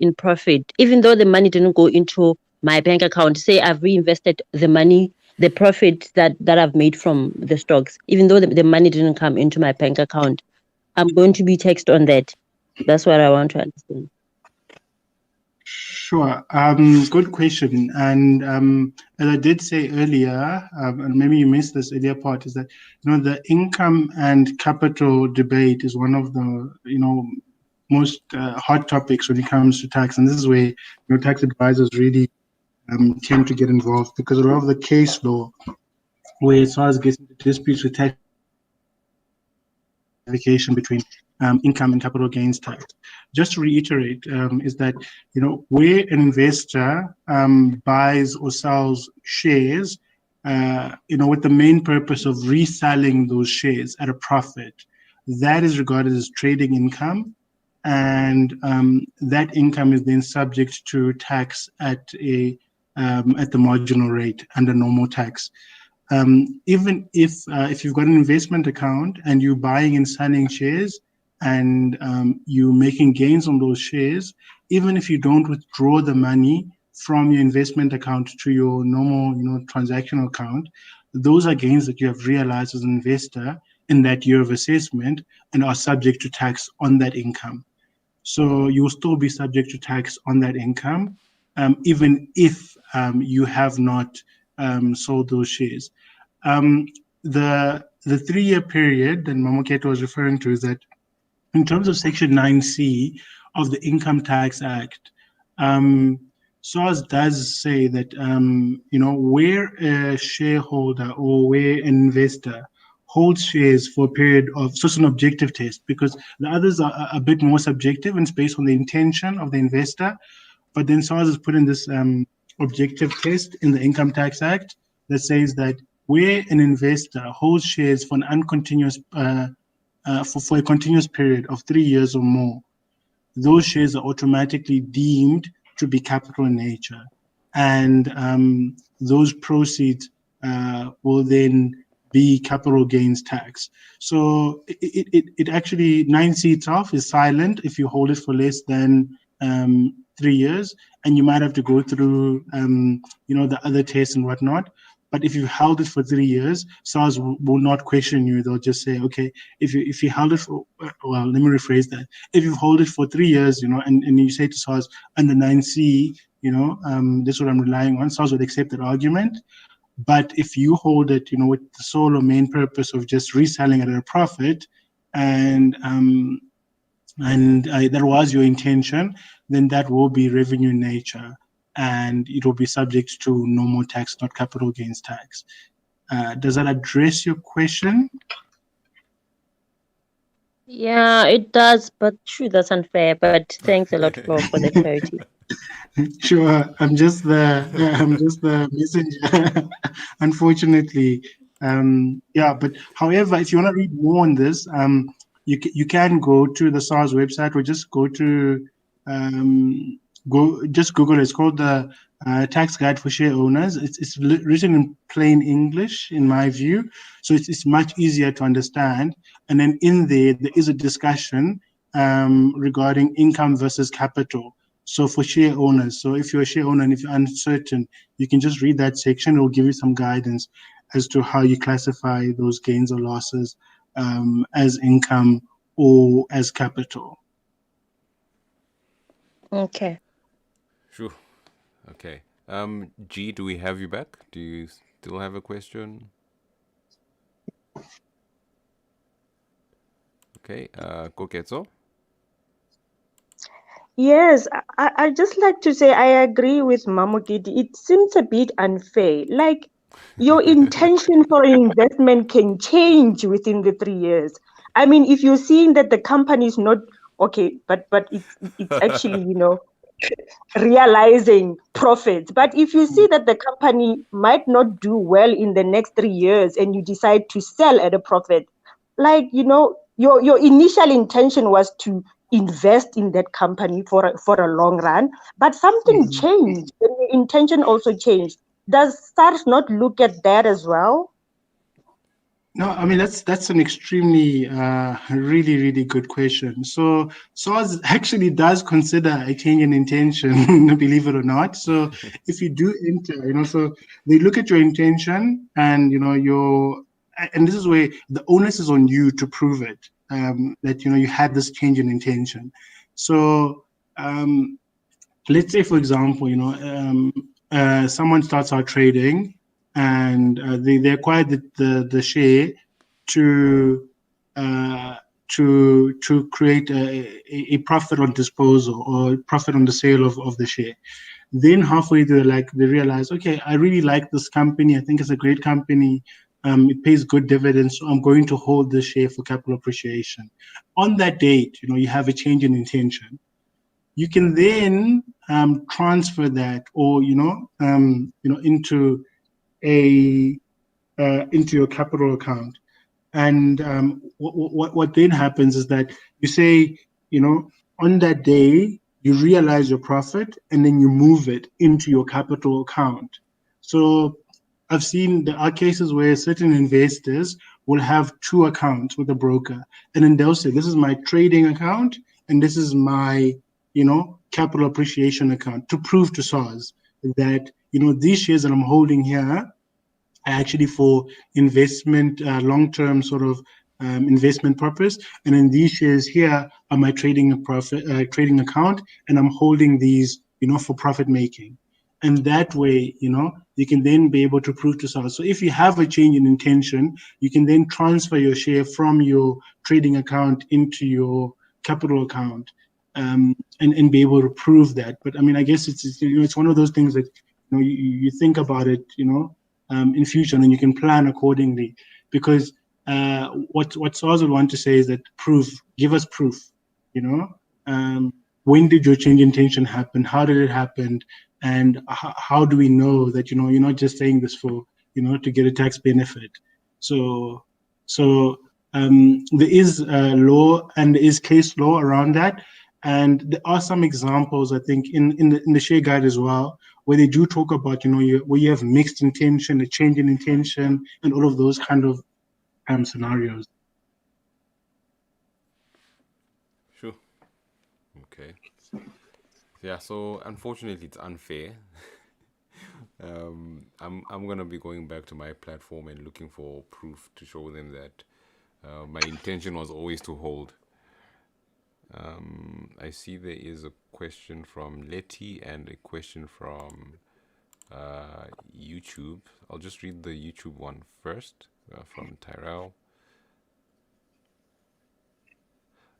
in profit, even though the money didn't go into my bank account, say I've reinvested the money, the profit that I've made from the stocks, even though the money didn't come into my bank account, I'm going to be taxed on that. That's what I want to understand. Sure. Good question. And as I did say earlier, and maybe you missed this earlier part, is that the income and capital debate is one of the most hot topics when it comes to tax, and this is where tax advisors really tend to get involved, because a lot of the case law where SARS gets into disputes with tax between income and capital gains tax. Just to reiterate, is that where an investor buys or sells shares, with the main purpose of reselling those shares at a profit, that is regarded as trading income, and that income is then subject to tax at the marginal rate under normal tax. Even if you've got an investment account and you're buying and selling shares and you're making gains on those shares, even if you don't withdraw the money from your investment account to your normal transactional account, those are gains that you have realized as an investor in that year of assessment and are subject to tax on that income. So you will still be subject to tax on that income, even if you have not sold those shares. The 3-year period that Mamoketo was referring to is that in terms of Section 9C of the Income Tax Act, SARS does say that where a shareholder or where an investor holds shares for a period of, so it's an objective test, because the others are a bit more subjective and it's based on the intention of the investor. But then SARS has put in this objective test in the Income Tax Act that says that where an investor holds shares for an uncontinuous for a continuous period of 3 years or more, those shares are automatically deemed to be capital in nature, and those proceeds will then be capital gains tax. So it actually 9C itself is silent if you hold it for less than 3 years, and you might have to go through the other tests and whatnot. But if you held it for 3 years, SARS will not question you. They'll just say, okay, if you held it for, well, let me rephrase that. If you hold it for 3 years, and you say to SARS under 9C, this is what I'm relying on, SARS would accept that argument. But if you hold it, with the sole or main purpose of just reselling it at a profit, and that was your intention, then that will be revenue in nature, and it will be subject to normal tax, not capital gains tax. Does that address your question? Yeah, it does, but true, that's unfair. But thanks a lot for the clarity. Sure, I'm just the messenger, unfortunately. Yeah, but however, if you want to read more on this, you can go to the SARS website, or just go to just Google it. It's called the Tax Guide for Share Owners. It's written in plain English, in my view, so it's much easier to understand. And then in there is a discussion regarding income versus capital. So for share owners, so if you're a share owner and if you're uncertain, you can just read that section. It will give you some guidance as to how you classify those gains or losses as income or as capital. Okay. Sure. Okay. G, do we have you back? Do you still have a question? Okay. Koketso? Yes, I just like to say I agree with Mamukiti. It seems a bit unfair. Like your intention for an investment can change within the 3 years. I mean, if you're seeing that the company is not okay, but it's actually, realizing profits. But if you see that the company might not do well in the next 3 years and you decide to sell at a profit, like, your initial intention was to invest in that company for a long run, but something changed and the intention also changed. Does SARS not look at that as well? No, I mean that's an extremely really, really good question. So SARS actually does consider a change in intention, believe it or not. So if you do enter, so they look at your intention and and this is where the onus is on you to prove it, that you had this change in intention. So let's say, for example, someone starts out trading and they acquired the share to create a profit on disposal or profit on the sale of the share. Then halfway through, they realize, okay, I really like this company. I think it's a great company. It pays good dividends, so I'm going to hold this share for capital appreciation. On that date, you have a change in intention. You can then transfer that, or into your capital account. And what then happens is that you say, on that day you realize your profit, and then you move it into your capital account. So I've seen there are cases where certain investors will have two accounts with a broker, and then they'll say, this is my trading account and this is my capital appreciation account, to prove to SARS that these shares that I'm holding here are actually for investment, long-term sort of investment purpose, and then these shares here are my trading account, and I'm holding these for profit making. And that way, you can then be able to prove to SARS. So if you have a change in intention, you can then transfer your share from your trading account into your capital account, and be able to prove that. But I mean, I guess it's one of those things that you think about it, in future, and you can plan accordingly. Because what SARS would want to say is that give us proof. When did your change in intention happen? How did it happen? And how do we know that you're not just saying this for to get a tax benefit? So there is law and there is case law around that, and there are some examples, I think, in the share guide as well, where they do talk about, where you have mixed intention, a change in intention, and all of those kind of scenarios. Sure. Okay. Yeah, so unfortunately it's unfair. I'm gonna be going back to my platform and looking for proof to show them that my intention was always to hold. I see there is a question from Letty and a question from YouTube. I'll just read the YouTube one first from Tyrell.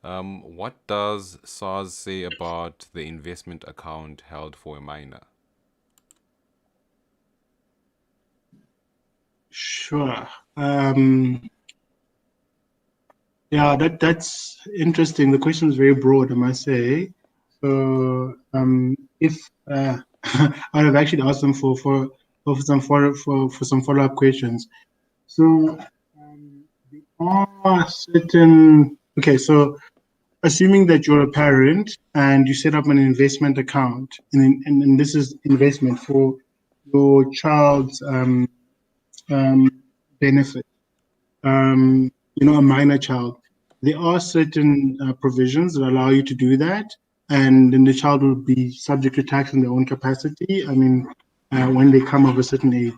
What does SARS say about the investment account held for a minor? Sure. Yeah, that's interesting. The question is very broad, I must say. So, if I would have actually asked them for some follow-up questions. So, there are certain. Okay, so assuming that you're a parent and you set up an investment account, and this is investment for your child's benefit, a minor child, there are certain provisions that allow you to do that, and then the child will be subject to tax in their own capacity. I mean, when they come of a certain age.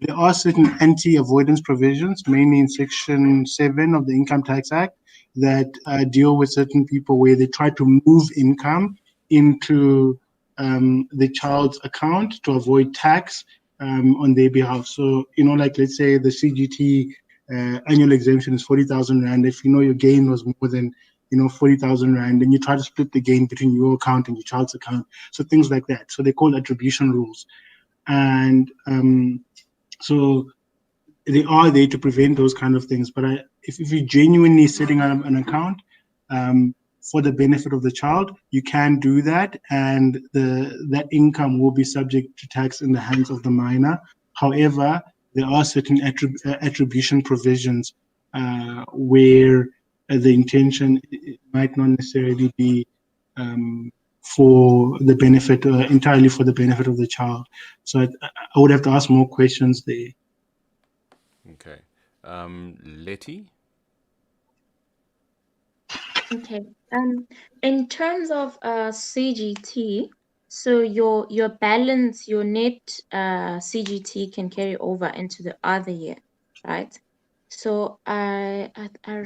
There are certain anti-avoidance provisions, mainly in Section 7 of the Income Tax Act, that deal with certain people where they try to move income into the child's account to avoid tax on their behalf. So, like let's say the CGT annual exemption is 40,000 Rand. If your gain was more than 40,000 Rand, then you try to split the gain between your account and your child's account. So things like that. So they call attribution rules. And so they are there to prevent those kind of things. But if you're genuinely setting up an account for the benefit of the child, you can do that, and that income will be subject to tax in the hands of the minor. However, there are certain attribution provisions where the intention might not necessarily be for the benefit, entirely for the benefit of the child. So I would have to ask more questions there. Okay. Letty? Okay. In terms of CGT, so your balance, your net CGT can carry over into the other year, right? So I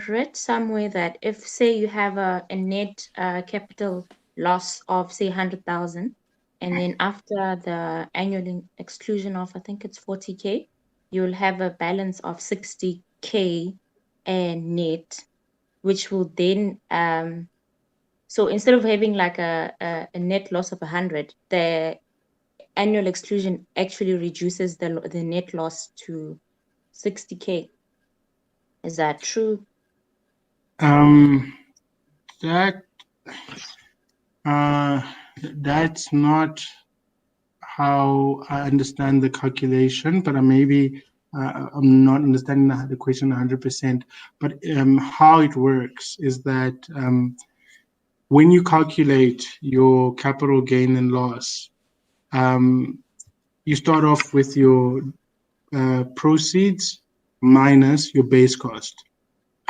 read somewhere that if say you have a net capital loss of say 100,000, and then after the annual exclusion of I think it's 40K, you'll have a balance of 60K and net, which will then so instead of having like a net loss of 100, the annual exclusion actually reduces the net loss to 60K. Is that true? That's not how I understand the calculation, but maybe I'm not understanding the question 100%. But how it works is that when you calculate your capital gain and loss, you start off with your proceeds minus your base cost.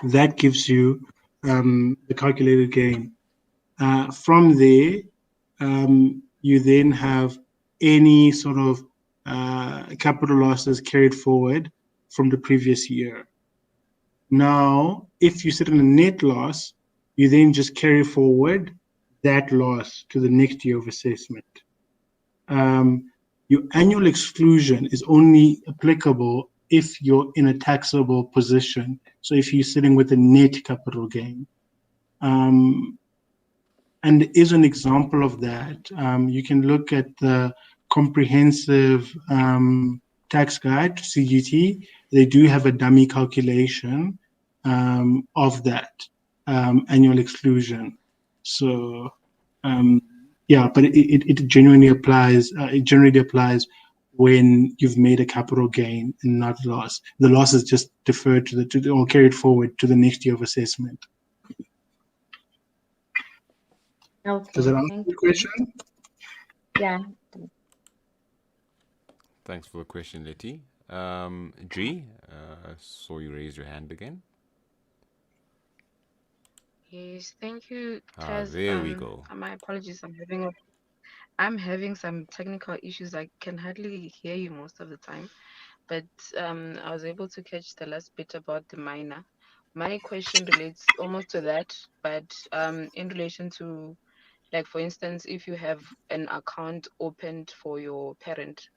That gives you the calculated gain. From there, you then have any sort of capital losses carried forward from the previous year. Now, if you sit in a net loss, you then just carry forward that loss to the next year of assessment. Your annual exclusion is only applicable if you're in a taxable position. So if you're sitting with a net capital gain. And there is an example of that. You can look at the comprehensive tax guide, CGT. They do have a dummy calculation of that annual exclusion. So, yeah, but it genuinely applies. It generally applies when you've made a capital gain and not loss. The loss is just deferred or carried forward to the next year of assessment. Okay, Does that answer thank the you. question? Yeah. Thanks for the question, Letty. G, saw you raise your hand again. Yes, thank you, Ah, Taz. there we go. My apologies. I'm having some technical issues. I can hardly hear you most of the time, but I was able to catch the last bit about the minor. My question relates almost to that, but in relation to, like, for instance, if you have an account opened for your parent,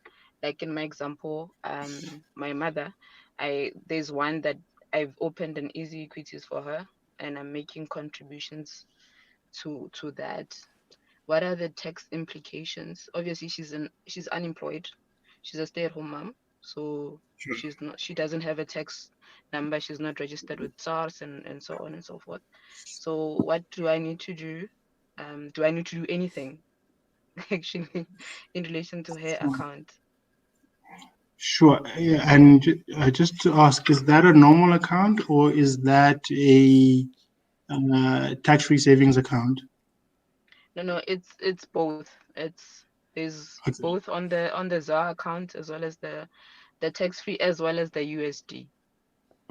like in my example, my mother, there's one that I've opened an easy equities for her, and I'm making contributions to that. What are the tax implications? Obviously, she's unemployed. She's a stay-at-home mom, so Sure. she doesn't have a tax number. She's not registered with SARS and so on and so forth. So what do I need to do? Do I need to do anything actually in relation to her account? Sure. Yeah, and just to ask, is that a normal account or is that a tax-free savings account? No, it's both. There's Okay. both on the ZAR account as well as the tax-free as well as the USD.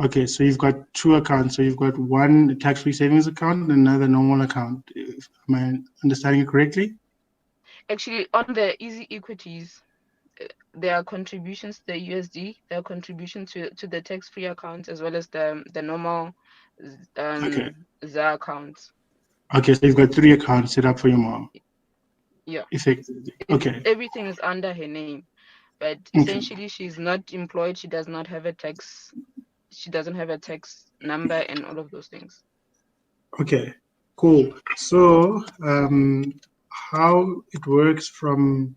Okay, so you've got two accounts. So you've got one tax-free savings account and another normal account. Am I understanding it correctly? Actually, on the easy equities, there are contributions to the USD, there are contributions to the tax-free account as well as the normal Okay. ZAR accounts. Okay, so you've got three accounts set up for your mom. Yeah. Effectively. Okay. Everything is under her name, but Okay. essentially she's not employed. She doesn't have a tax number and all of those things. Okay. Cool. So how it works from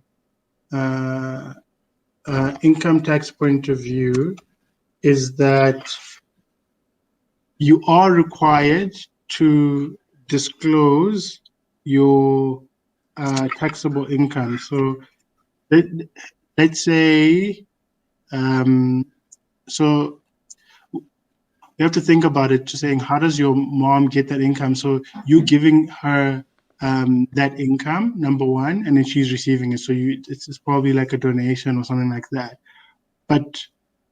income tax point of view is that you are required to disclose your taxable income. So let's say, so you have to think about it, just saying, how does your mom get that income? So you giving her that income, number one, and then she's receiving it. So it's probably like a donation or something like that. But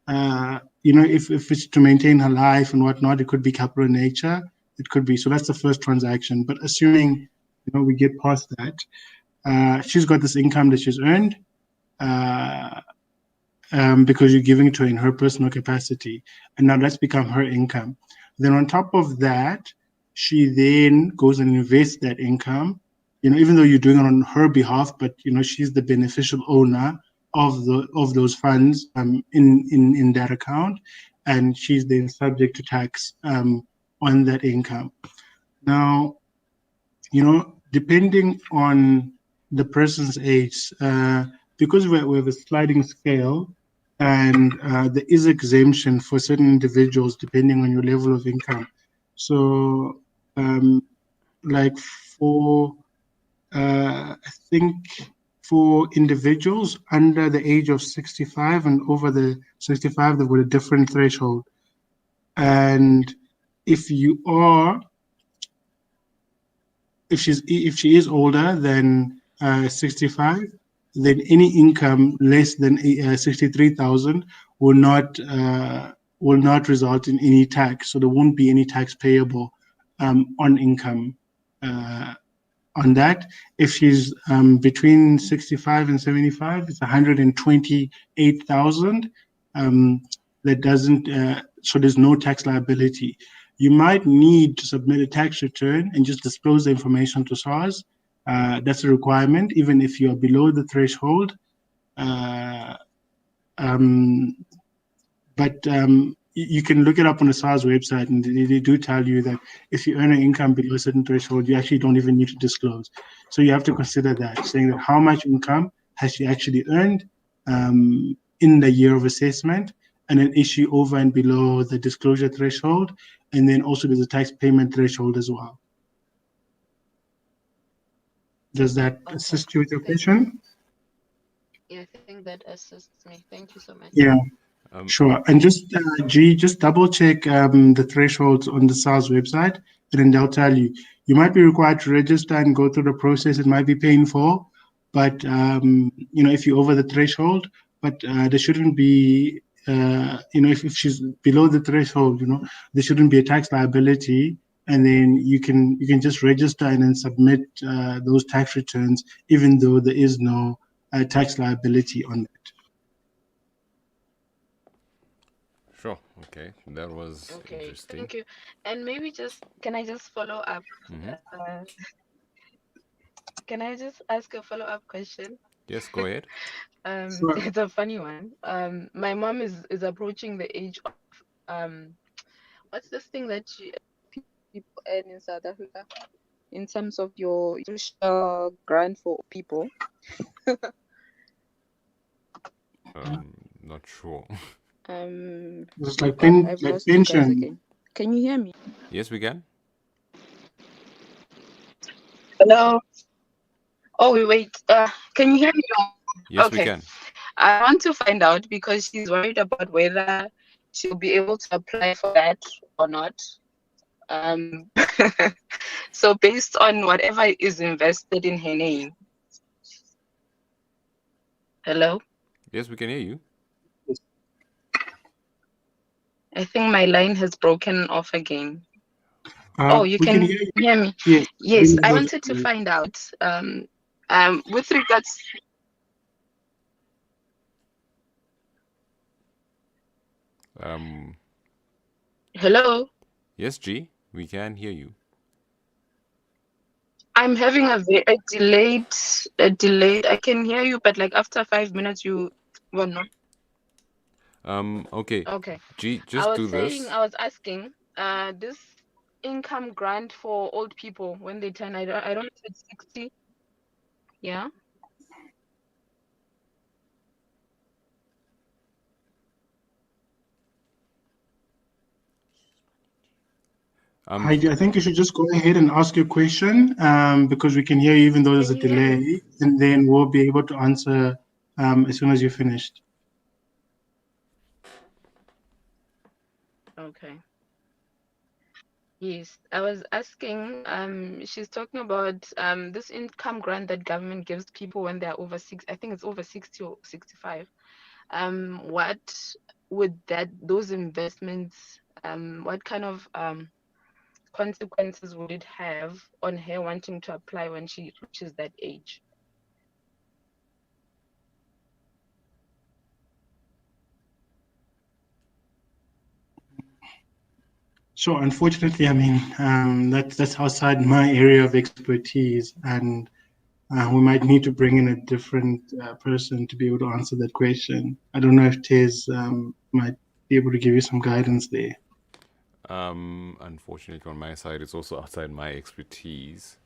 if it's to maintain her life and whatnot, it could be capital in nature. It could be. So that's the first transaction. But assuming we get past that, she's got this income that she's earned because you're giving it to her in her personal capacity, and now that's become her income. Then on top of that, she then goes and invests that income. Even though you're doing it on her behalf, but she's the beneficial owner of those funds in that account, and she's then subject to tax on that income. Now, depending on the person's age, because we have a sliding scale, and there is exemption for certain individuals depending on your level of income. So, like for I think for individuals under the age of 65 and over the 65, they've got a different threshold. And if she is older than 65, then any income less than 63,000 will not result in any tax. So there won't be any tax payable on income on that. If she's between 65 and 75, it's 128,000. That doesn't, so there's no tax liability. You might need to submit a tax return and just disclose the information to SARS. That's a requirement, even if you're below the threshold. But you can look it up on the SARS website, and they do tell you that if you earn an income below a certain threshold, you actually don't even need to disclose. So you have to consider that, saying that how much income has she actually earned in the year of assessment, and then is she over and below the disclosure threshold, and then also there's a tax payment threshold as well. Does that assist you with your question? Yeah, I think that assists me. Thank you so much. Yeah. Sure. And just just double check the thresholds on the SARS website, and then they'll tell you. You might be required to register and go through the process. It might be painful, but if you're over the threshold, but there shouldn't be, if she's below the threshold, there shouldn't be a tax liability, and then you can just register and then submit those tax returns, even though there is no tax liability on that. Sure. Okay. That was Okay, interesting. thank you. And maybe can I just follow up? Can I just ask a follow-up question? Yes, go ahead. Sure. It's a funny one. My mom is approaching the age of what's this thing that people earn in South Africa in terms of your social grant for people? Not sure. It's like I've lost you guys pension. again. Can you hear me? Yes, we can. Hello. Oh wait. Can you hear me now? Yes, we Okay. can. I want to find out because she's worried about whether she'll be able to apply for that or not. So based on whatever is invested in her name. Hello? Yes, we can hear you. I think my line has broken off again. You We can hear you. hear me? Yes. Yes, I wanted to find out with regards. Hello? Yes, G, we can hear you. I'm having a delayed. I can hear you, but like after 5 minutes, you will not. Okay. Okay. G, just do this. I was asking, this income grant for old people when they turn, I don't know if it's 60. Yeah. I think you should just go ahead and ask your question, because we can hear you even though there's a delay, and then we'll be able to answer as soon as you're finished. Okay. Yes, I was asking, she's talking about this income grant that government gives people when they're over I think it's over 60 or 65. What would those investments, what kind of consequences would it have on her wanting to apply when she reaches that age? So unfortunately, I mean, that's outside my area of expertise, and we might need to bring in a different person to be able to answer that question. I don't know if Tez might be able to give you some guidance there. Unfortunately, on my side, it's also outside my expertise.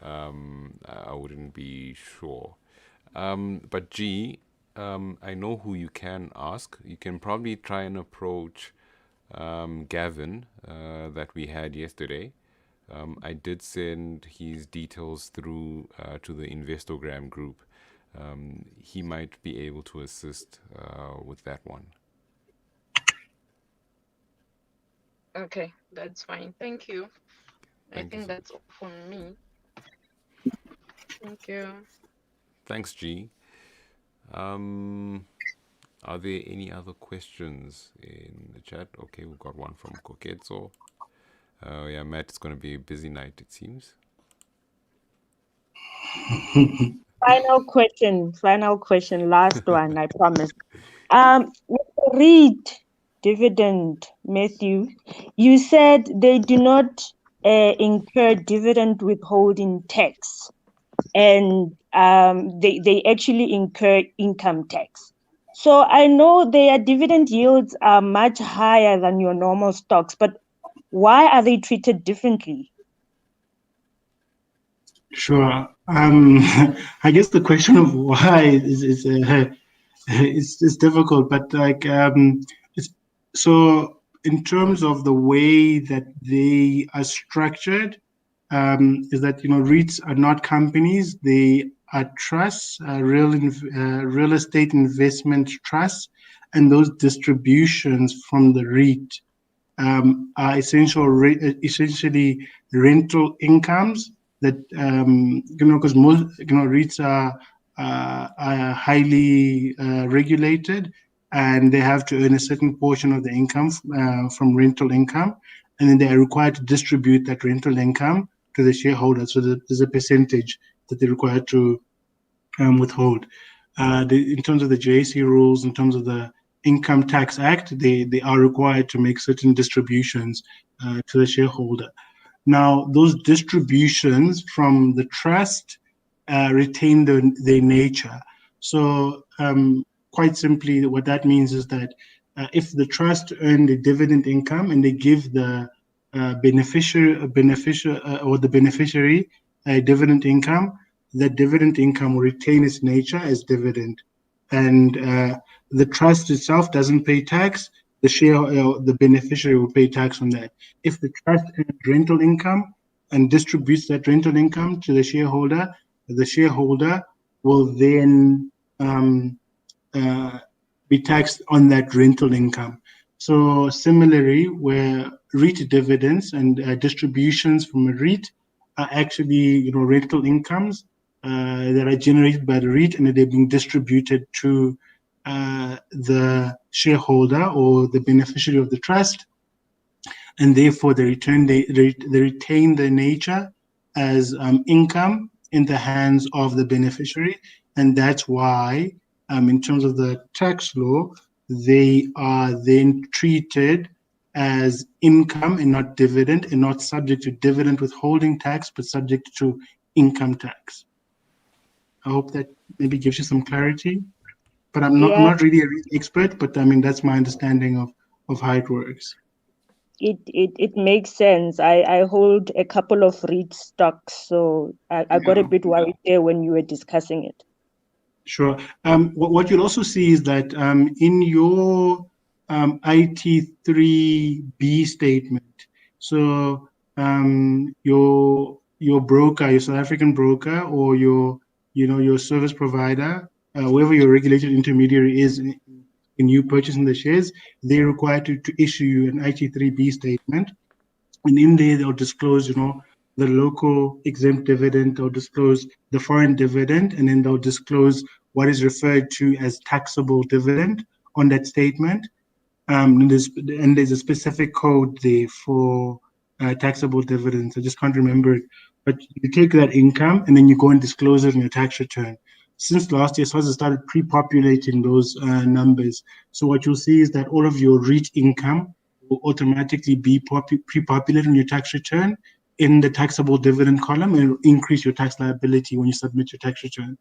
I wouldn't be sure. But G, I know who you can ask. You can probably try and approach Gavin that we had yesterday. I did send his details through to the Investogram group. He might be able to assist with that one. Okay, that's fine. Thank you. I Thank you think so that's much. all from me. Thank you. Thanks, G. Are there any other questions in the chat? Okay, we've got one from Koketso. Yeah, Matt, it's going to be a busy night, it seems. Final question, last one, I promise. With the REIT dividend, Matthew, you said they do not incur dividend withholding tax, and they actually incur income tax. So I know their dividend yields are much higher than your normal stocks, but why are they treated differently? Sure. I guess the question of why is difficult, but like so in terms of the way that they are structured, is that REITs are not companies; they are trusts, real estate investment trusts, and those distributions from the REIT are essentially rental incomes that because most REITs are are highly regulated, and they have to earn a certain portion of the income from rental income, and then they are required to distribute that rental income to the shareholder. So there's a percentage that they're required to withhold. In terms of the JSE rules, in terms of the Income Tax Act, they are required to make certain distributions to the shareholder. Now, those distributions from the trust retain their nature. So, quite simply, what that means is that if the trust earned a dividend income and they give the beneficiary a dividend income, that dividend income will retain its nature as dividend, and the trust itself doesn't pay tax. The beneficiary will pay tax on that. If the trust earns rental income and distributes that rental income to the shareholder will then be taxed on that rental income. So similarly, where REIT dividends and distributions from a REIT are actually rental incomes that are generated by the REIT, and they're being distributed to the shareholder or the beneficiary of the trust, and therefore they retain their nature as income in the hands of the beneficiary, and that's why, in terms of the tax law, they are then treated as income and not dividend, and not subject to dividend withholding tax, but subject to income tax. I hope that maybe gives you some clarity. But I'm not really a REIT expert, but I mean that's my understanding of how it works. It makes sense. I hold a couple of REIT stocks, so I got a bit worried there when you were discussing it. Sure. What you'll also see is that in your IT3B statement, so your broker, your South African broker, or your service provider, whoever your regulated intermediary is in you purchasing the shares, they're required to issue you an IT3B statement, and in there they'll disclose, the local exempt dividend, they'll disclose the foreign dividend, and then they'll disclose what is referred to as taxable dividend on that statement. And there's a specific code there for taxable dividends. I just can't remember it. But you take that income and then you go and disclose it in your tax return. Since last year, SARS has started pre-populating those numbers. So what you'll see is that all of your REIT income will automatically be pre-populated in your tax return in the taxable dividend column, and it will increase your tax liability when you submit your tax return.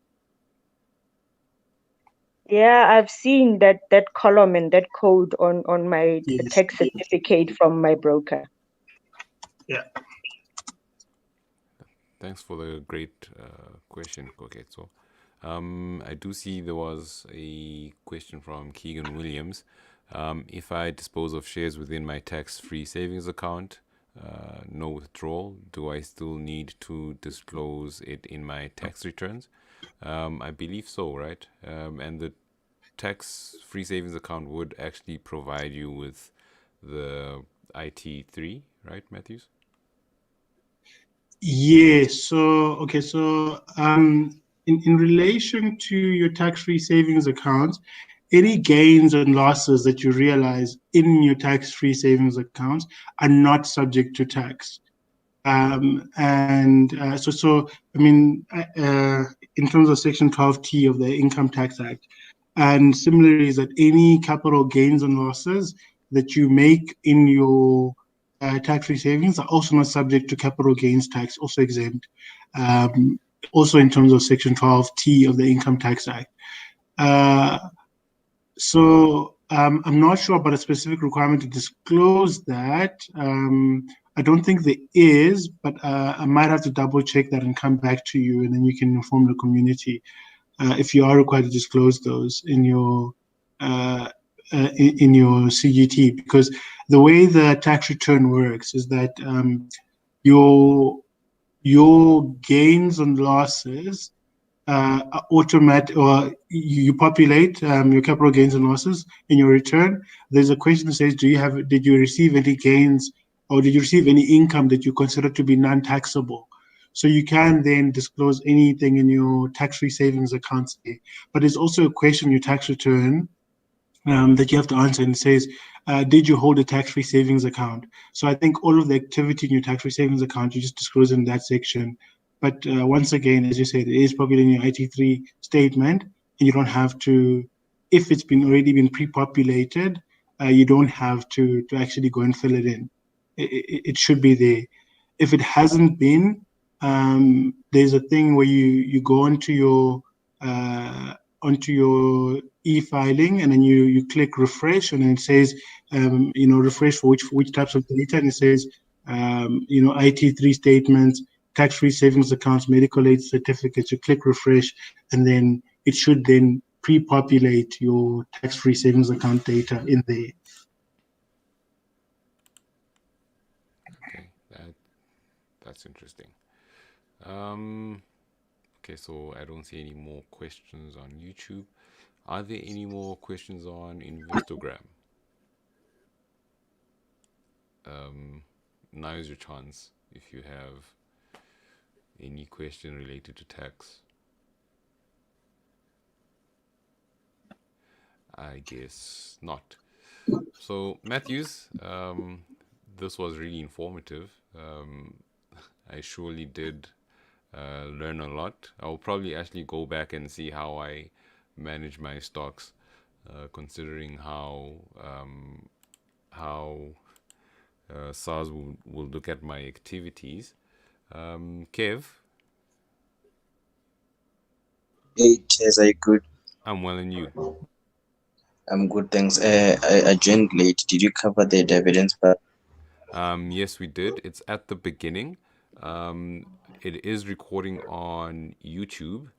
Yeah, I've seen that column and that code on my tax certificate from my broker. Yeah. Thanks for the great question, Koketso. I do see there was a question from Keegan Williams. If I dispose of shares within my tax-free savings account, no withdrawal, do I still need to disclose it in my tax returns? I believe so, right? And the tax-free savings account would actually provide you with the IT3, right, Matthews? Yes. So, okay. So, in relation to your tax-free savings account, any gains and losses that you realize in your tax-free savings account are not subject to tax. So I mean, in terms of Section 12T of the Income Tax Act, and similarly is that any capital gains and losses that you make in your tax-free savings are also not subject to capital gains tax, also exempt. Also in terms of Section 12T of the Income Tax Act. So I'm not sure about a specific requirement to disclose that. I don't think there is, but I might have to double check that and come back to you, and then you can inform the community if you are required to disclose those in your CGT, because the way the tax return works is that your gains and losses automatic, or you populate your capital gains and losses in your return. There's a question that says, did you receive any gains, or did you receive any income that you consider to be non-taxable? So you can then disclose anything in your tax-free savings accounts there. But there's also a question in your tax return that you have to answer, and it says, did you hold a tax-free savings account? So I think all of the activity in your tax-free savings account, you just disclose in that section. But once again, as you said, it is probably in your IT3 statement, and you don't have to, if it's been already been pre-populated, you don't have to actually go and fill it in. It should be there. If it hasn't been, there's a thing where you go onto your e-filing, and then you click refresh, and then it says, refresh for which types of data, and it says, IT3 statements, tax-free savings accounts, medical aid certificates. You click refresh, and then it should then pre-populate your tax-free savings account data in there. Okay, that's interesting. Okay, so I don't see any more questions on YouTube. Are there any more questions on Investogram? Now is your chance if you have any question related to tax. I guess not. So, Matthews, this was really informative. I surely did learn a lot. I'll probably actually go back and see how I manage my stocks, considering how SARS will look at my activities. Kev? Hey, Chaz, are you good? I'm well, and you? I'm good, thanks. I joined late. Did you cover the dividends part? Yes, we did. It's at the beginning. It is recording on YouTube.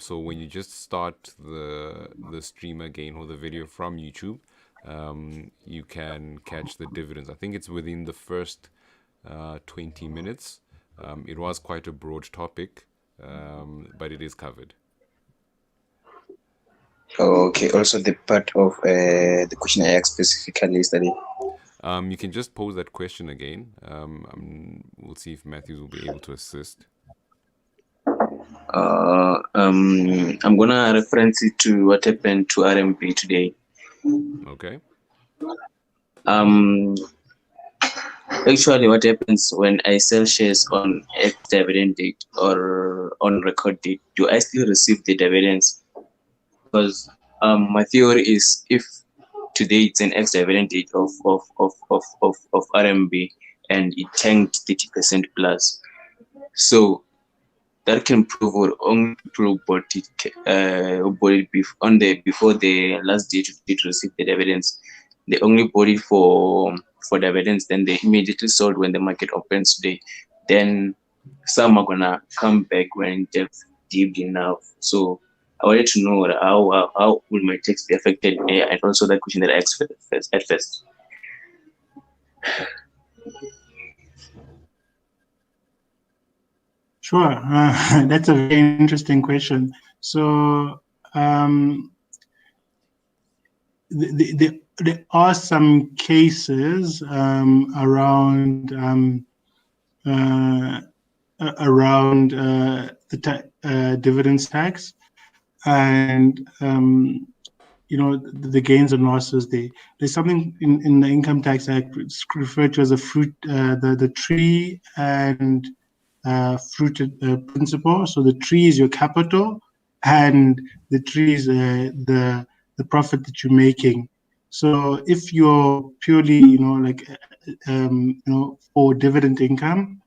So when you just start the stream again, or the video from YouTube, you can catch the dividends. I think it's within the first 20 minutes. It was quite a broad topic, but it is covered. Oh, okay. Also, the part of the question I asked specifically yesterday. You can just pose that question again. We'll see if Matthews will be able to assist. I'm gonna reference it to what happened to RMB today. Okay. Actually, what happens when I sell shares on ex-dividend date or on record date? Do I still receive the dividends? Because my theory is, if today it's an ex-dividend date of RMB and it tanked 30% plus, so that can prove, or only prove, but it before the last date to receive the dividends. They only bought it for dividends, then they immediately sold when the market opens today. Then some are gonna come back when they've dipped enough. So I wanted to know how will my tax be affected, and also that question that I asked at first. Sure, that's a very interesting question. So there are some cases around the dividends tax, and the gains and losses there. There's something in the Income Tax Act, it's referred to as a the tree and fruited principle. So the tree is your capital, and the tree is the profit that you're making. So if you're purely, for dividend income,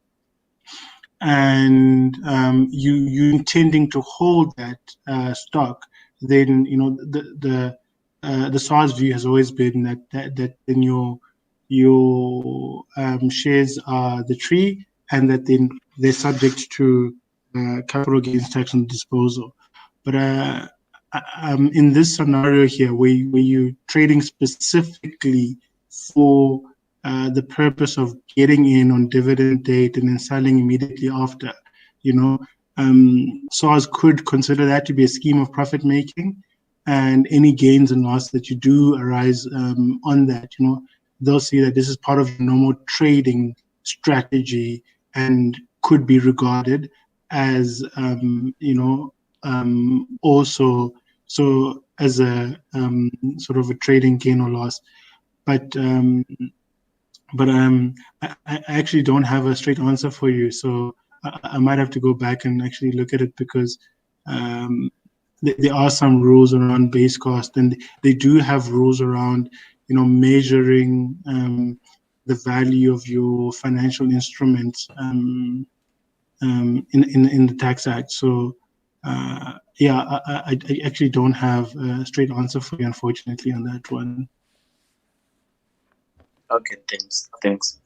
and you intending to hold that stock, then the SARS view has always been that then your shares are the tree, and that then they're subject to capital gains tax on disposal. But in this scenario here, where you're trading specifically for the purpose of getting in on dividend date and then selling immediately after, SARS could consider that to be a scheme of profit making, and any gains and loss that you do arise on that, they'll see that this is part of normal trading strategy and could be regarded as also so as a sort of a trading gain or loss. But I actually don't have a straight answer for you, so I might have to go back and actually look at it, because there are some rules around base cost, and they do have rules around measuring the value of your financial instruments in the Tax Act. So yeah, I actually don't have a straight answer for you, unfortunately, on that one. Okay, thanks.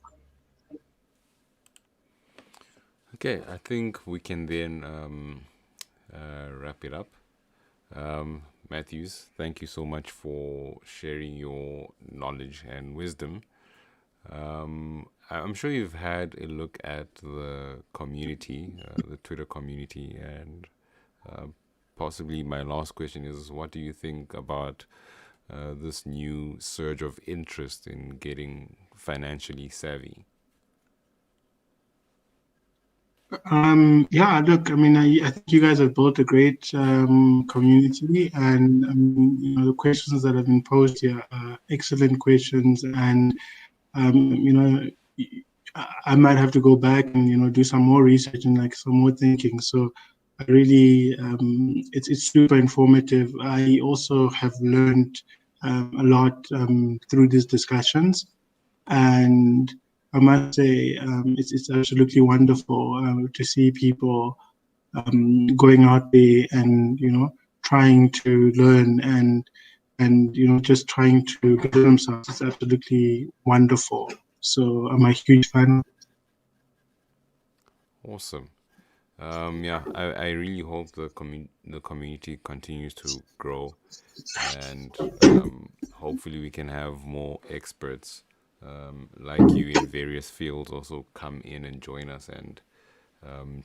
Okay, I think we can then wrap it up. Matthews, thank you so much for sharing your knowledge and wisdom. I'm sure you've had a look at the community, the Twitter community, and possibly my last question is, what do you think about this new surge of interest in getting financially savvy? Yeah, look, I mean, I think you guys have built a great community, and the questions that have been posed here are excellent questions, and I might have to go back and do some more research and like some more thinking. So I really, it's super informative. I also have learned a lot through these discussions, and I must say it's absolutely wonderful to see people going out there and trying to learn and just trying to better themselves. It's absolutely wonderful. So I'm a huge fan. Awesome. Yeah, I really hope the community continues to grow, and hopefully we can have more experts like you in various fields also come in and join us and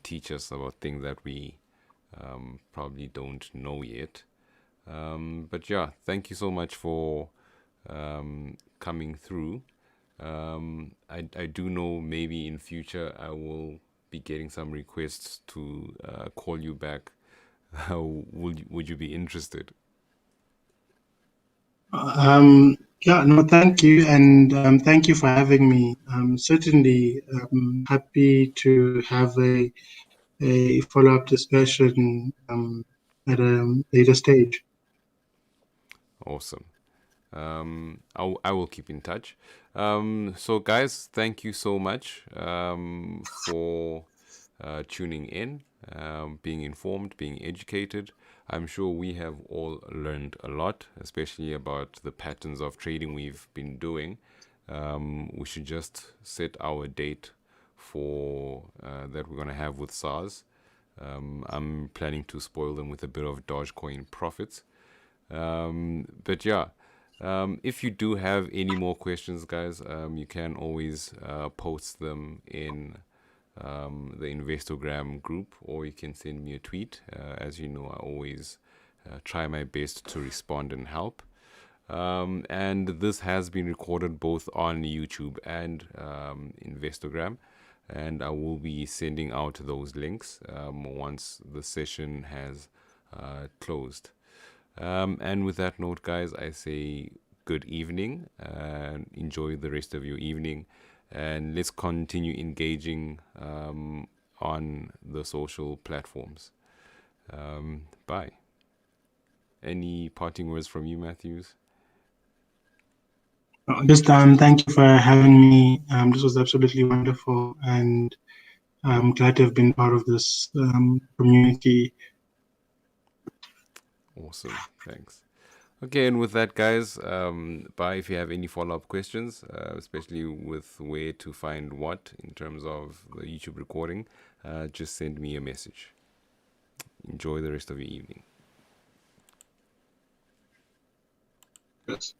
teach us about things that we probably don't know yet. But yeah, thank you so much for coming through. I do know maybe in future I will be getting some requests to call you back. Would you be interested? Yeah, no, thank you, and thank you for having me. Certainly, happy to have a follow-up discussion at a later stage. Awesome. I will keep in touch. So guys, thank you so much for tuning in, being informed, being educated. I'm sure we have all learned a lot, especially about the patterns of trading we've been doing. We should just set our date for that we're going to have with SARS. I'm planning to spoil them with a bit of Dogecoin profits. But yeah, if you do have any more questions, guys, you can always post them in the Investogram group, or you can send me a tweet. As you know, I always try my best to respond and help. And this has been recorded both on YouTube and Investogram, and I will be sending out those links once the session has closed. And with that note, guys, I say good evening and enjoy the rest of your evening. And let's continue engaging on the social platforms. Bye. Any parting words from you, Matthews? Just thank you for having me. This was absolutely wonderful, and I'm glad to have been part of this community. Awesome. Thanks. Okay, and with that, guys, bye. If you have any follow-up questions, especially with where to find what in terms of the YouTube recording, just send me a message. Enjoy the rest of your evening. Yes.